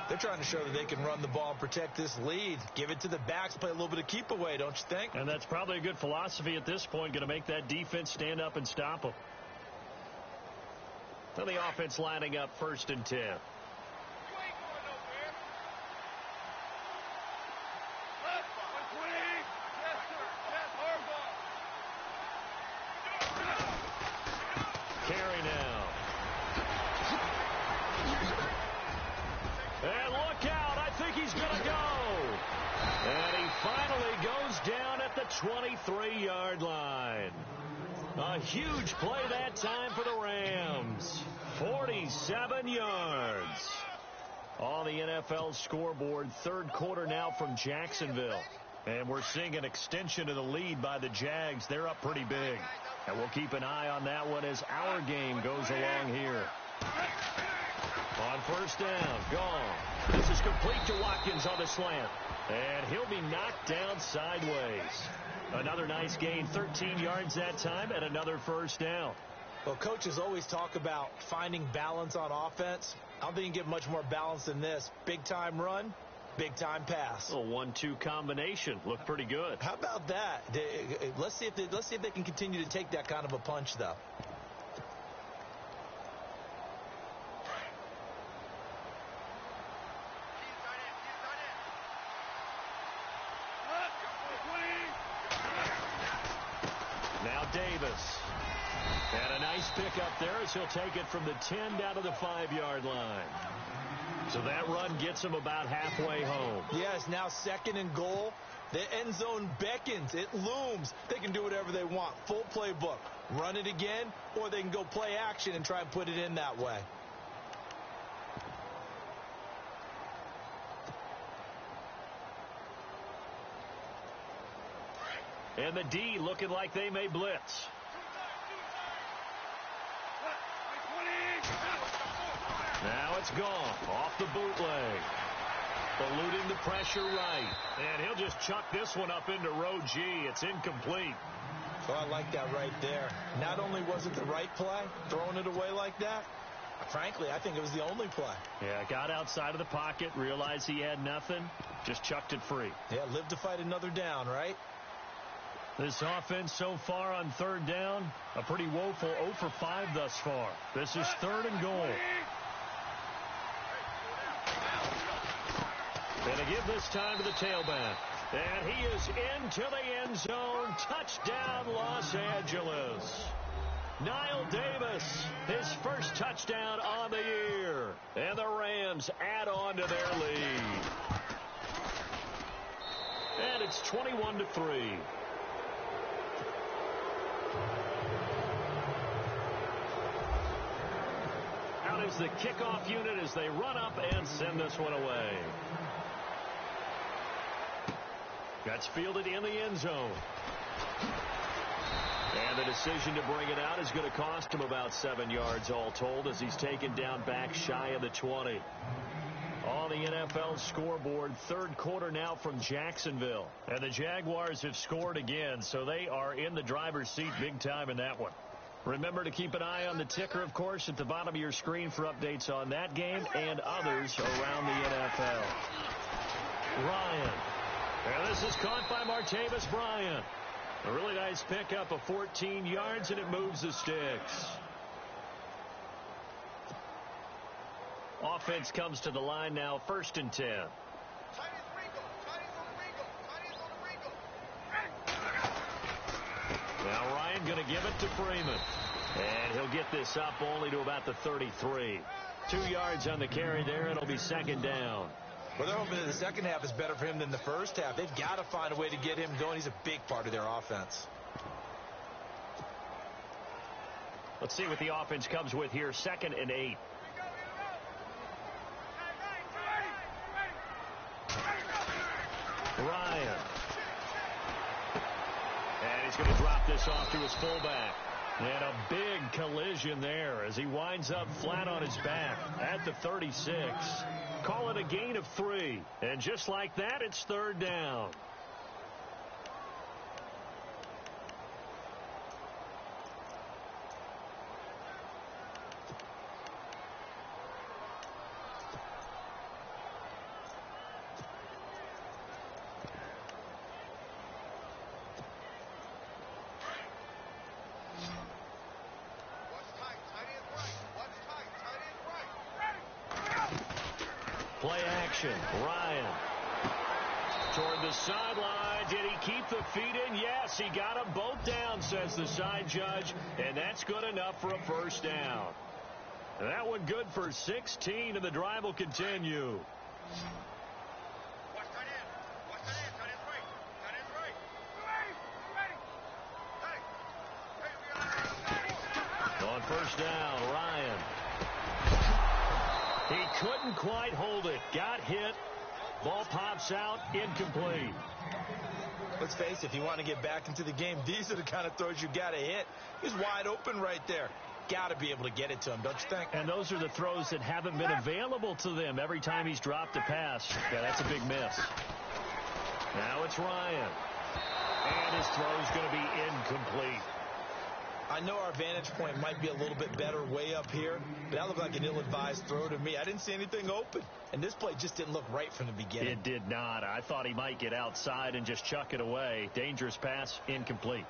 Speaker 4: They're trying to show that they can run the ball and protect this lead. Give it to the backs, play a little bit of keep away, don't you think?
Speaker 2: And that's probably a good philosophy at this point, going to make that defense stand up and stop them. So the offense lining up 1st and 10. Carry now. And look out. I think he's going to go. And he finally goes down at the 23-yard line. A huge play that time for the Rams. 47 yards. On the NFL scoreboard, 3rd quarter now from Jacksonville. And we're seeing an extension of the lead by the Jags. They're up pretty big. And we'll keep an eye on that one as our game goes along here. On 1st down, gone. This is complete to Watkins on the slant. And he'll be knocked down sideways. Another nice gain, 13 yards that time, and another 1st down.
Speaker 3: Well, coaches always talk about finding balance on offense. I don't think you can get much more balance than this. Big-time run, big-time pass.
Speaker 2: A 1-2 combination. Looked pretty good.
Speaker 3: How about that? Let's see if they can continue to take that kind of a punch, though.
Speaker 2: Now Davis. And a nice pickup there as he'll take it from the 10 down to the 5-yard line. So that run gets him about halfway home.
Speaker 3: Yes, now 2nd and goal. The end zone beckons. It looms. They can do whatever they want. Full playbook. Run it again, or they can go play action and try and put it in that way.
Speaker 2: And the D looking like they may blitz. Now it's gone. Off the bootleg. Eluding the pressure right. And he'll just chuck this one up into row G. It's incomplete.
Speaker 3: So I like that right there. Not only was it the right play, throwing it away like that, frankly, I think it was the only play.
Speaker 2: Yeah, got outside of the pocket, realized he had nothing, just chucked it free.
Speaker 3: Yeah, live to fight another down, right?
Speaker 2: This offense so far on 3rd down, a pretty woeful 0 for 5 thus far. This is 3rd and goal. And to give this time to the tailback. And he is into the end zone. Touchdown, Los Angeles. Niall Davis, his first touchdown on the year. And the Rams add on to their lead. And it's 21-3. Out is the kickoff unit as they run up and send this one away. That's fielded in the end zone. And the decision to bring it out is going to cost him about 7 yards all told as he's taken down back shy of the 20. On the NFL scoreboard, third quarter now from Jacksonville. And the Jaguars have scored again, so they are in the driver's seat big time in that one. Remember to keep an eye on the ticker, of course, at the bottom of your screen for updates on that game and others around the NFL. Ryan. And this is caught by Martavis Bryant. A really nice pickup of 14 yards, and it moves the sticks. Offense comes to the line now, 1st and 10. Now Ryan going to give it to Freeman. And he'll get this up only to about the 33. 2 yards on the carry there. It'll be 2nd down.
Speaker 4: Well, they're hoping that the second half is better for him than the first half. They've got to find a way to get him going. He's a big part of their offense.
Speaker 2: Let's see what the offense comes with here. 2nd and 8. Ryan. And he's going to drop this off to his fullback. And a big collision there as he winds up flat on his back at the 36. Call it a gain of 3. And just like that, it's 3rd down. Play action. Ryan. Toward the sideline. Did he keep the feet in? Yes, he got them both down, says the side judge. And that's good enough for a 1st down. That one good for 16, and the drive will continue. On 1st down, Ryan. He couldn't quite hold it. Got hit. Ball pops out. Incomplete.
Speaker 4: Let's face it, if you want to get back into the game, these are the kind of throws you got to hit. He's wide open right there. Got to be able to get it to him, don't you think?
Speaker 2: And those are the throws that haven't been available to them every time he's dropped a pass. Yeah, that's a big miss. Now it's Ryan. And his throw's going to be incomplete.
Speaker 4: I know our vantage point might be a little bit better way up here, but that looked like an ill-advised throw to me. I didn't see anything open, and this play just didn't look right from the beginning.
Speaker 2: It did not. I thought he might get outside and just chuck it away. Dangerous pass, incomplete.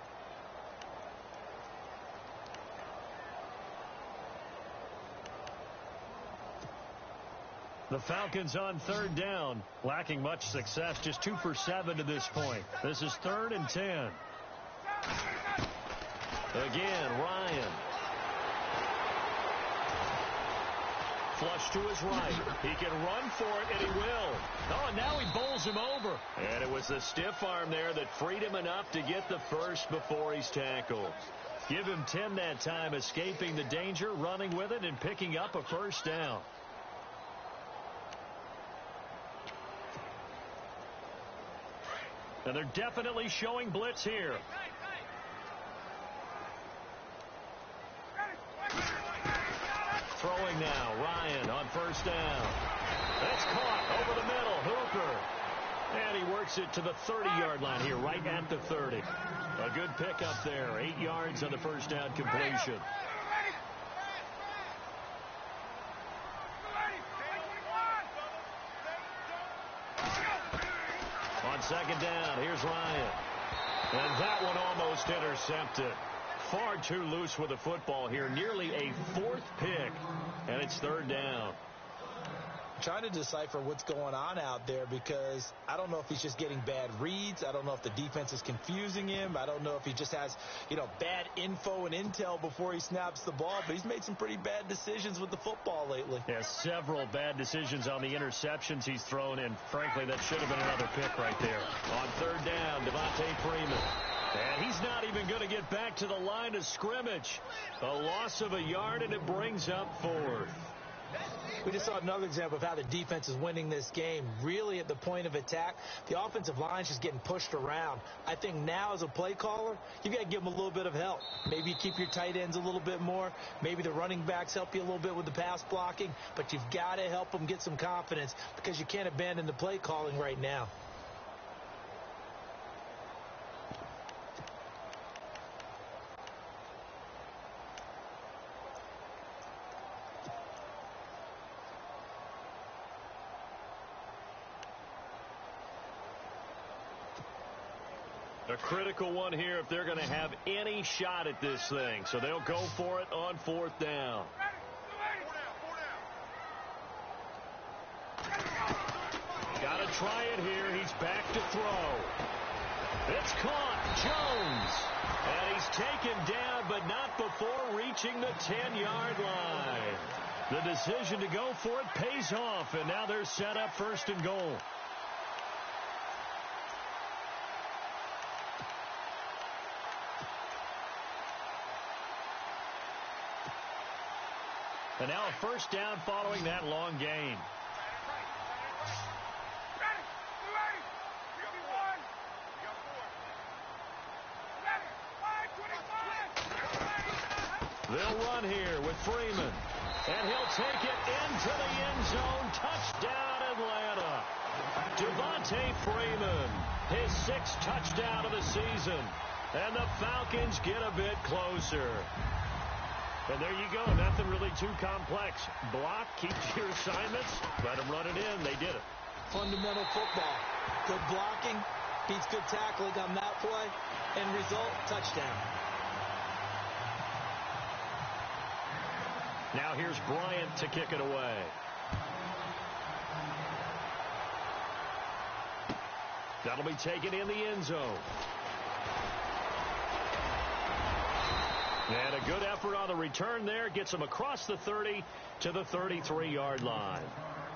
Speaker 2: The Falcons on 3rd down, lacking much success, just 2 for 7 to this point. This is 3rd and 10. Again, Ryan. Flush to his right. He can run for it, and he will. Oh, now he bowls him over. And it was the stiff arm there that freed him enough to get the first before he's tackled. Give him 10 that time, escaping the danger, running with it, and picking up a 1st down. And they're definitely showing blitz here. Throwing now, Ryan on 1st down. That's caught over the middle, Hooper. And he works it to the 30-yard line here, right at the 30. A good pickup there, 8 yards on the 1st down completion. On 2nd down, here's Ryan. And that one almost intercepted. Far too loose with the football here. Nearly a 4th pick. And it's 3rd down.
Speaker 3: I'm trying to decipher what's going on out there because I don't know if he's just getting bad reads. I don't know if the defense is confusing him. I don't know if he just has, bad info and intel before he snaps the ball. But he's made some pretty bad decisions with the football lately.
Speaker 2: Yeah, several bad decisions on the interceptions he's thrown in. Frankly, that should have been another pick right there. On 3rd down, Devontae Freeman. And he's not even going to get back to the line of scrimmage. A loss of a yard, and it brings up 4th.
Speaker 3: We just saw another example of how the defense is winning this game. Really at the point of attack, the offensive line is just getting pushed around. I think now as a play caller, you got to give them a little bit of help. Maybe you keep your tight ends a little bit more. Maybe the running backs help you a little bit with the pass blocking. But you've got to help them get some confidence because you can't abandon the play calling right now.
Speaker 2: A critical one here if they're going to have any shot at this thing. So they'll go for it on 4th down. Got to try it here. He's back to throw. It's caught. Jones. And he's taken down, but not before reaching the 10-yard line. The decision to go for it pays off, and now they're set up 1st and goal. And now a 1st down following that long gain. They'll run here with Freeman. And he'll take it into the end zone. Touchdown, Atlanta. Devontae Freeman, his 6th touchdown of the season. And the Falcons get a bit closer. And there you go. Nothing really too complex. Block, keep your assignments, let them run it in. They did it.
Speaker 3: Fundamental football. Good blocking, beats good tackling on that play. End result, touchdown.
Speaker 2: Now here's Bryant to kick it away. That'll be taken in the end zone. And a good effort on the return there. Gets them across the 30 to the 33-yard line.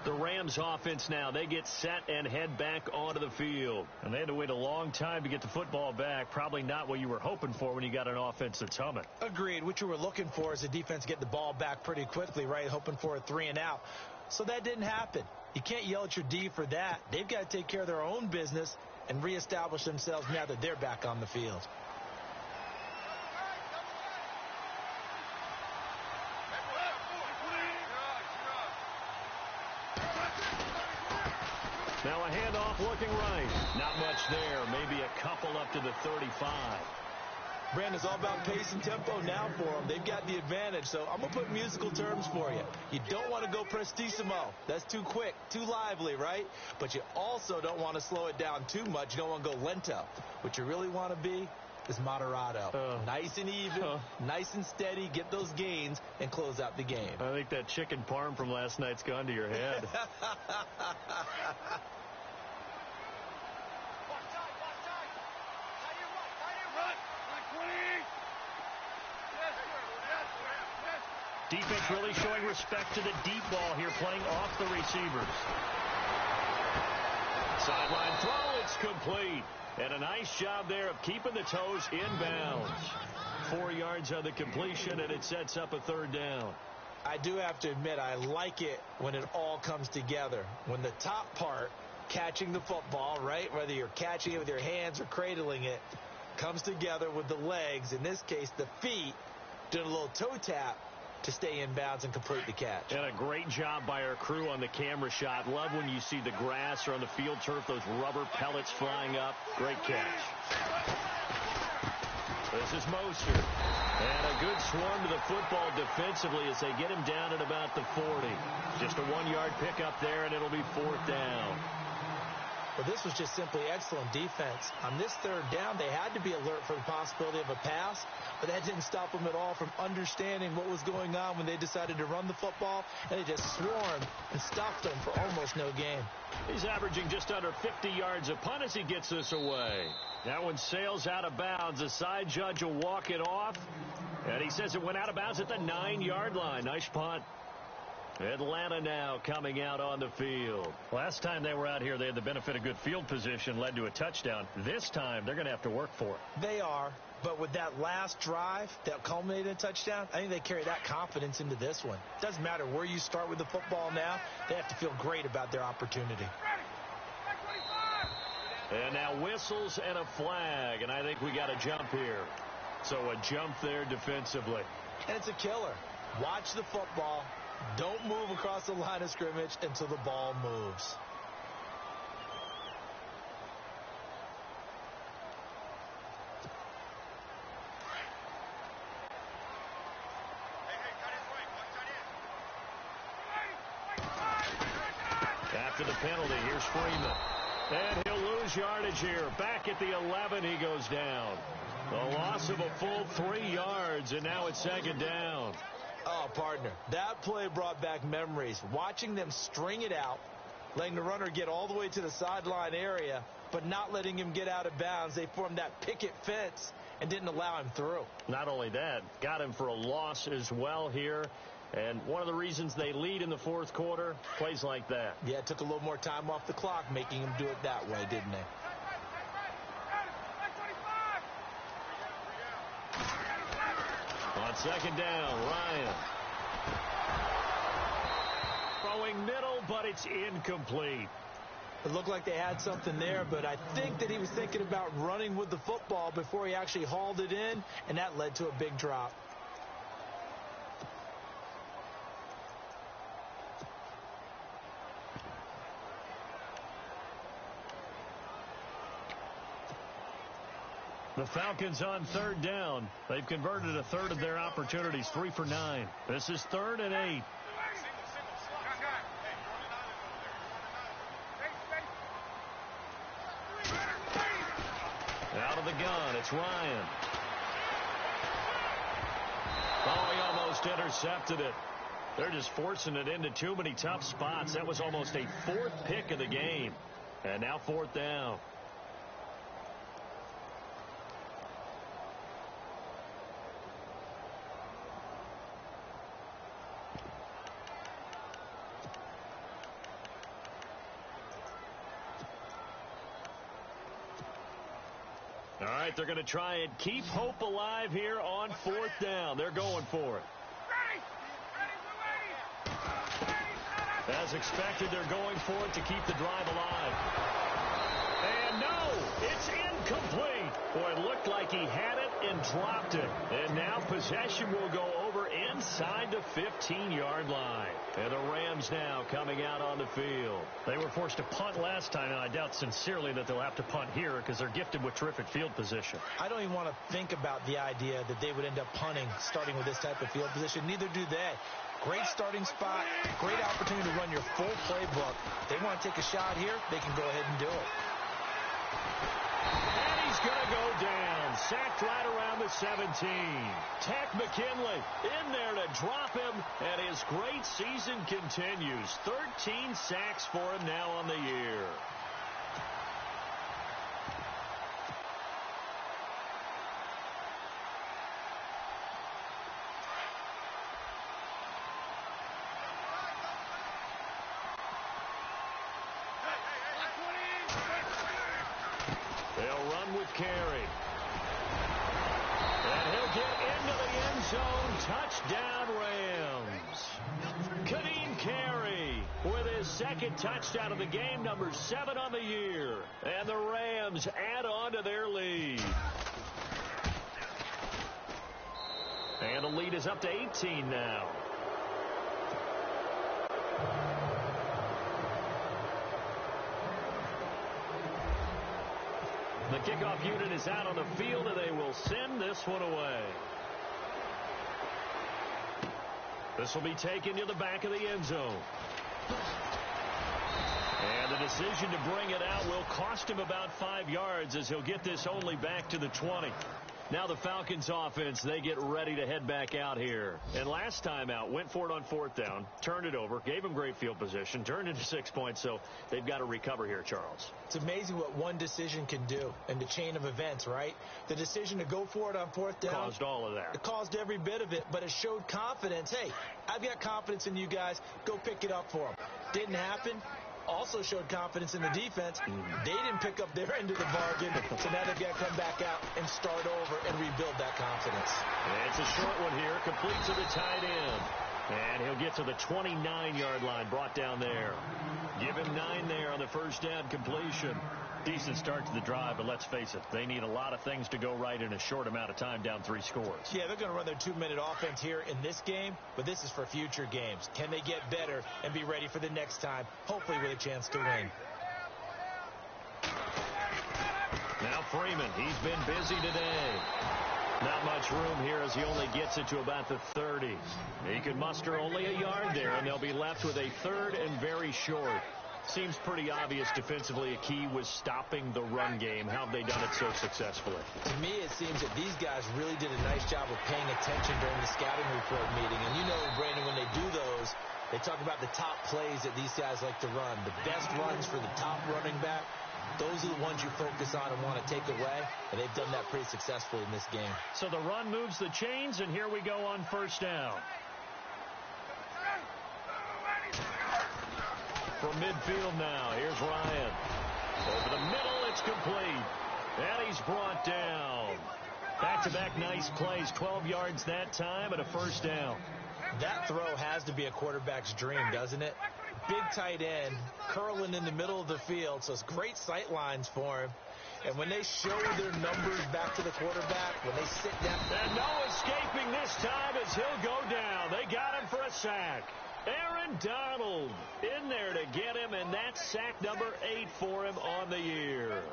Speaker 2: The Rams offense now, they get set and head back onto the field. And they had to wait a long time to get the football back. Probably not what you were hoping for when you got an offense that's humming.
Speaker 3: Agreed. What you were looking for is the defense get the ball back pretty quickly, right? Hoping for a 3 and out. So that didn't happen. You can't yell at your D for that. They've got to take care of their own business and reestablish themselves now that they're back on the field.
Speaker 2: Now a handoff looking right. Not much there. Maybe a couple up to the 35.
Speaker 3: Brandon, it's all about pace and tempo now for them. They've got the advantage, so I'm going to put musical terms for you. You don't want to go prestissimo. That's too quick, too lively, right? But you also don't want to slow it down too much. You don't want to go lento. What you really want to be is moderato. Nice and even, nice and steady, get those gains, and close out the game.
Speaker 2: I think that chicken parm from last night's gone to your head. Defense really showing respect to the deep ball here, playing off the receivers. Sideline throw, it's complete. And a nice job there of keeping the toes inbounds. 4 yards on the completion, and it sets up a 3rd down.
Speaker 3: I do have to admit, I like it when it all comes together. When the top part, catching the football, right, whether you're catching it with your hands or cradling it, comes together with the legs, in this case the feet, doing a little toe tap to stay in bounds and complete the catch.
Speaker 2: And a great job by our crew on the camera shot. Love when you see the grass or on the field turf, those rubber pellets flying up. Great catch. This is Mostert. And a good swarm to the football defensively as they get him down at about the 40. Just a 1-yard pickup there, and it'll be 4th down.
Speaker 3: Well, this was just simply excellent defense. On this 3rd down, they had to be alert for the possibility of a pass, but that didn't stop them at all from understanding what was going on when they decided to run the football, and they just swarmed and stopped them for almost no gain.
Speaker 2: He's averaging just under 50 yards a punt as he gets this away. That one sails out of bounds. The side judge will walk it off, and he says it went out of bounds at the 9-yard line. Nice punt. Atlanta now coming out on the field. Last time they were out here, they had the benefit of good field position, led to a touchdown. This time, they're going to have to work for it.
Speaker 3: They are. But with that last drive that culminated in a touchdown, I think they carry that confidence into this one. Doesn't matter where you start with the football now. They have to feel great about their opportunity.
Speaker 2: And now whistles and a flag, and I think we got a jump here. So a jump there defensively.
Speaker 3: And it's a killer. Watch the football. Don't move across the line of scrimmage until the ball moves.
Speaker 2: After the penalty, here's Freeman. And he'll lose yardage here. Back at the 11, he goes down. A loss of a full 3 yards, and now it's second down.
Speaker 3: Oh, partner, that play brought back memories. Watching them string it out, letting the runner get all the way to the sideline area, but not letting him get out of bounds. They formed that picket fence and didn't allow him through.
Speaker 2: Not only that, got him for a loss as well here. And one of the reasons they lead in the fourth quarter, plays like that.
Speaker 3: Yeah, it took a little more time off the clock, making him do it that way, didn't they?
Speaker 2: On second down, Ryan. Throwing middle, but it's incomplete.
Speaker 3: It looked like they had something there, but I think that he was thinking about running with the football before he actually hauled it in, and that led to a big drop.
Speaker 2: The Falcons on third down. They've converted a third of their opportunities, 3 for 9. This is 3rd and 8. Out of the gun, it's Ryan. Oh, he almost intercepted it. They're just forcing it into too many tough spots. That was almost a 4th pick of the game. And now 4th down. All right, they're going to try and keep hope alive here on 4th down. They're going for it. As expected, they're going for it to keep the drive alive. And no, it's incomplete. Boy, it looked like he had it and dropped it. And now possession will go over inside the 15-yard line. And the Rams now coming out on the field. They were forced to punt last time, and I doubt sincerely that they'll have to punt here because they're gifted with terrific field position.
Speaker 3: I don't even want to think about the idea that they would end up punting starting with this type of field position. Neither do they. Great starting spot, great opportunity to run your full playbook. They want to take a shot here, they can go ahead and do it.
Speaker 2: And he's going to go down. Sacked right around the 17. Tech McKinley in there to drop him, and his great season continues. 13 sacks for him now on the year. Carry. And he'll get into the end zone. Touchdown, Rams. Kadeem Carey with his 2nd touchdown of the game, number 7 on the year. And the Rams add on to their lead. And the lead is up to 18 now. The kickoff unit is out on the field, and they will send this one away. This will be taken to the back of the end zone. And the decision to bring it out will cost him about 5 yards as he'll get this only back to the 20. Now the Falcons offense, they get ready to head back out here. And last time out, went for it on 4th down, turned it over, gave him great field position, turned into 6 points, so they've got to recover here, Charles.
Speaker 3: It's amazing what one decision can do in the chain of events, right? The decision to go for it on 4th down.
Speaker 2: Caused all of that.
Speaker 3: It caused every bit of it, but it showed confidence. Hey, I've got confidence in you guys. Go pick it up for them. Didn't happen. also showed confidence in the defense. They didn't pick up their end of the bargain, so now they've got to come back out and start over and rebuild that confidence.
Speaker 2: It's a short one here, complete to the tight end. And he'll get to the 29-yard line, brought down there. Give him 9 there on the first down completion. Decent start to the drive, but let's face it, they need a lot of things to go right in a short amount of time, down 3 scores.
Speaker 3: Yeah, they're going to run their 2-minute offense here in this game, but this is for future games. Can they get better and be ready for the next time, hopefully with a chance to win?
Speaker 2: Now Freeman, he's been busy today. Not much room here as he only gets it to about the 30. He could muster only a yard there, and they'll be left with a 3rd and very short. Seems pretty obvious defensively a key was stopping the run game. How have they done it so successfully?
Speaker 3: To me, it seems that these guys really did a nice job of paying attention during the scouting report meeting. And you know, Brandon, when they do those, they talk about the top plays that these guys like to run. The best runs for the top running back. Those are the ones you focus on and want to take away, and they've done that pretty successfully in this game.
Speaker 2: So the run moves the chains, and here we go on first down. From midfield now, here's Ryan. Over the middle, it's complete. And he's brought down. Back-to-back nice plays, 12 yards that time, and a first down.
Speaker 3: That throw has to be a quarterback's dream, doesn't it? Big tight end, curling in the middle of the field, so it's great sight lines for him. And when they show their numbers back to the quarterback, when they sit down.
Speaker 2: And no escaping this time as he'll go down. They got him for a sack. Aaron Donald in there to get him, and that's sack number 8 for him on the year.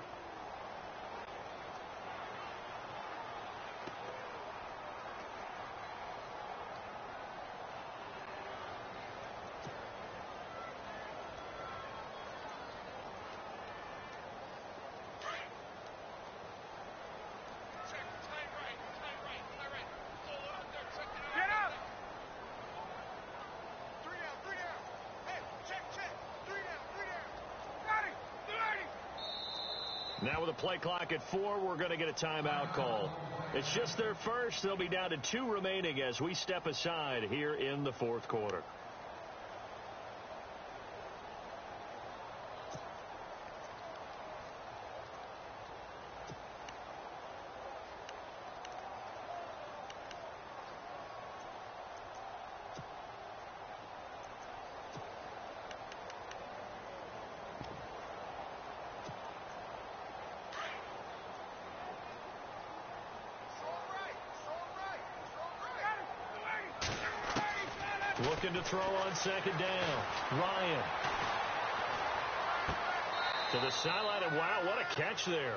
Speaker 2: Now with a play clock at 4, we're going to get a timeout call. It's just their first. They'll be down to 2 remaining as we step aside here in the 4th quarter. Looking to throw on second down. Ryan. To the sideline, and wow, what a catch there.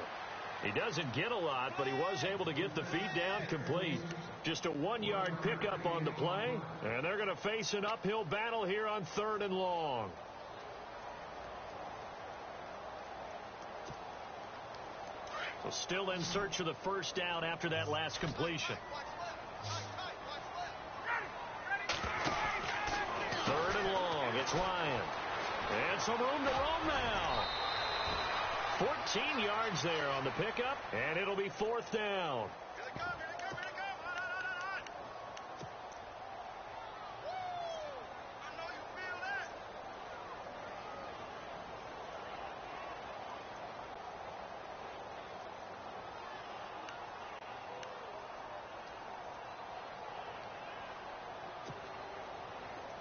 Speaker 2: He doesn't get a lot, but he was able to get the feet down complete. Just a 1-yard pickup on the play, and they're going to face an uphill battle here on 3rd and long. So still in search of the first down after that last completion. 3rd and long. It's Ryan. And some room to roam now. 14 yards there on the pickup, and it'll be 4th down.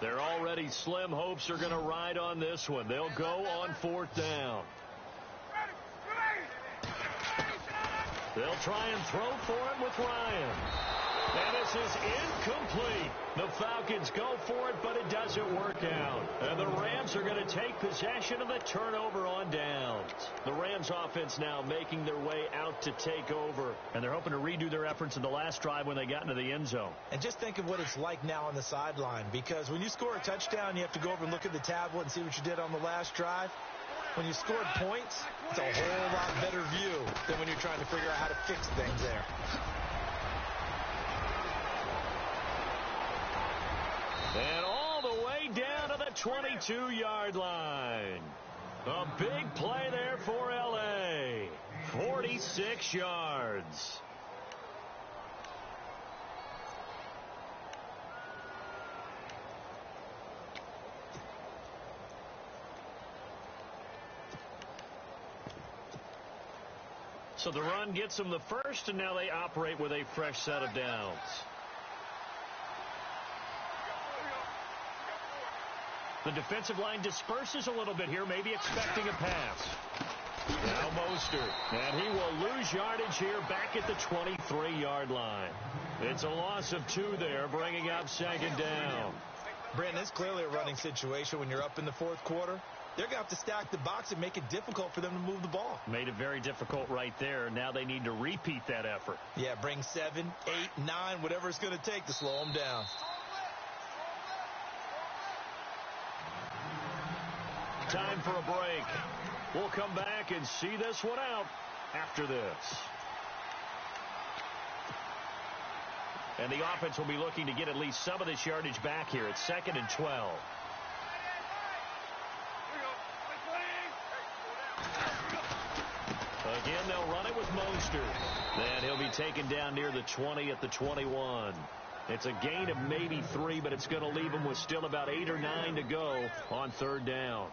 Speaker 2: Their already slim hopes are going to ride on this one. They'll go on 4th down. They'll try and throw for it with Ryan. And this is incomplete. The Falcons go for it, but it doesn't work out. And the Rams are going to take possession of the turnover on downs. The Rams offense now making their way out to take over. And they're hoping to redo their efforts in the last drive when they got into the end zone.
Speaker 3: And just think of what it's like now on the sideline. Because when you score a touchdown, you have to go over and look at the tablet and see what you did on the last drive. When you scored points, it's a whole lot better view than when you're trying to figure out how to fix things there.
Speaker 2: And all the way down to the 22-yard line. A big play there for L.A. 46 yards. So the run gets them the first, and now they operate with a fresh set of downs. The defensive line disperses a little bit here, maybe expecting a pass. Now Mostert, and he will lose yardage here back at the 23-yard line. It's a loss of 2 there, bringing up second down.
Speaker 4: Brandon, it's clearly a running situation when you're up in the fourth quarter. They're going to have to stack the box and make it difficult for them to move the ball.
Speaker 2: Made it very difficult right there. Now they need to repeat that effort.
Speaker 4: Yeah, bring 7, 8, 9, whatever it's going to take to slow them down.
Speaker 2: Time for a break. We'll come back and see this one out after this. And the offense will be looking to get at least some of this yardage back here. It's 2nd and 12. Again, they'll run it with Mostert. Then he'll be taken down near the 20 at the 21. It's a gain of maybe 3, but it's going to leave them with still about 8 or 9 to go on 3rd down.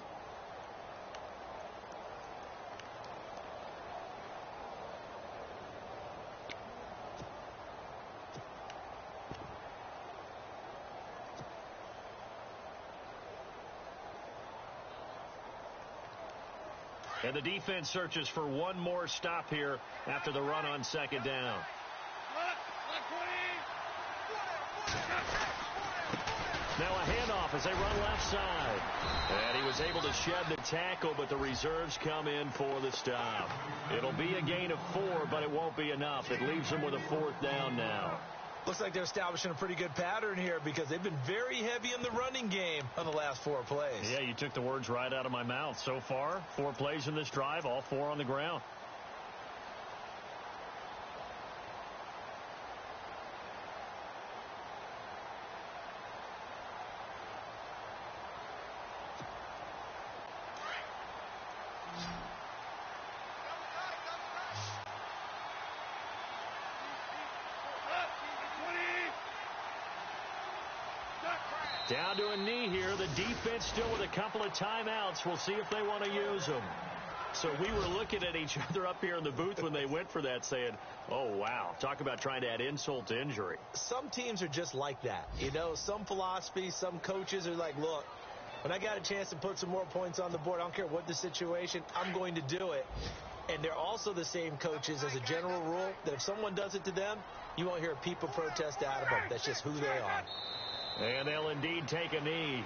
Speaker 2: And the defense searches for one more stop here after the run on 2nd down. Now a handoff as they run left side. And he was able to shed the tackle, but the reserves come in for the stop. It'll be a gain of 4, but it won't be enough. It leaves them with a 4th down now.
Speaker 4: Looks like they're establishing a pretty good pattern here because they've been very heavy in the running game on the last 4 plays.
Speaker 2: Yeah, you took the words right out of my mouth. So far, 4 plays in this drive, all 4 on the ground. Down to a knee here. The defense still with a couple of timeouts. We'll see if they want to use them. So we were looking at each other up here in the booth when they went for that saying, oh, wow, talk about trying to add insult to injury.
Speaker 3: Some teams are just like that. You know, some philosophies, some coaches are like, look, when I got a chance to put some more points on the board, I don't care what the situation, I'm going to do it. And they're also the same coaches as a general rule that if someone does it to them, you won't hear a peep of protest out of them. That's just who they are.
Speaker 2: And they'll indeed take a knee.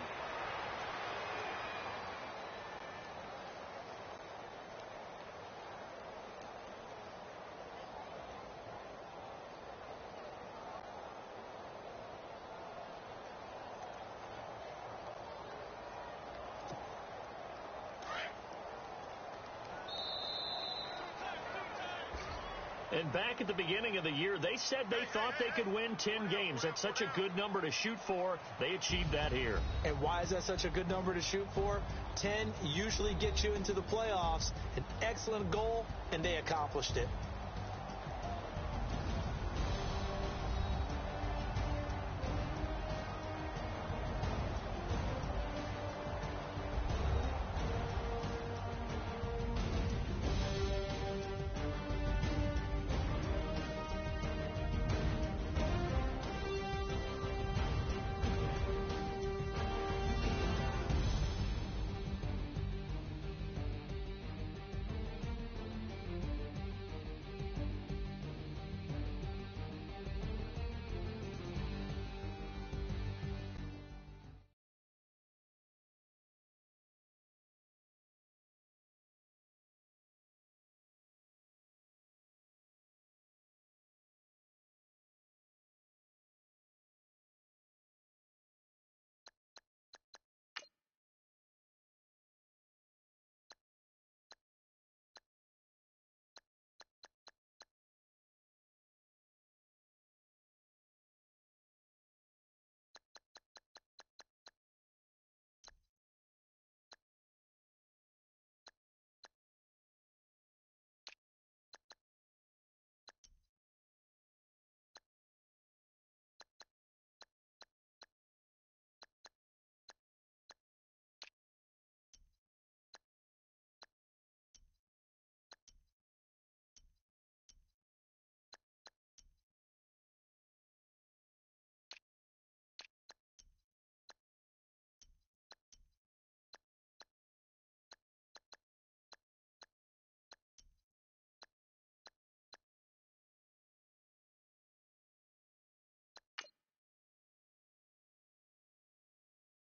Speaker 2: And back at the beginning of the year, they said they thought they could win 10 games. That's such a good number to shoot for. They achieved that here.
Speaker 3: And why is that such a good number to shoot for? 10 usually gets you into the playoffs. An excellent goal, and they accomplished it.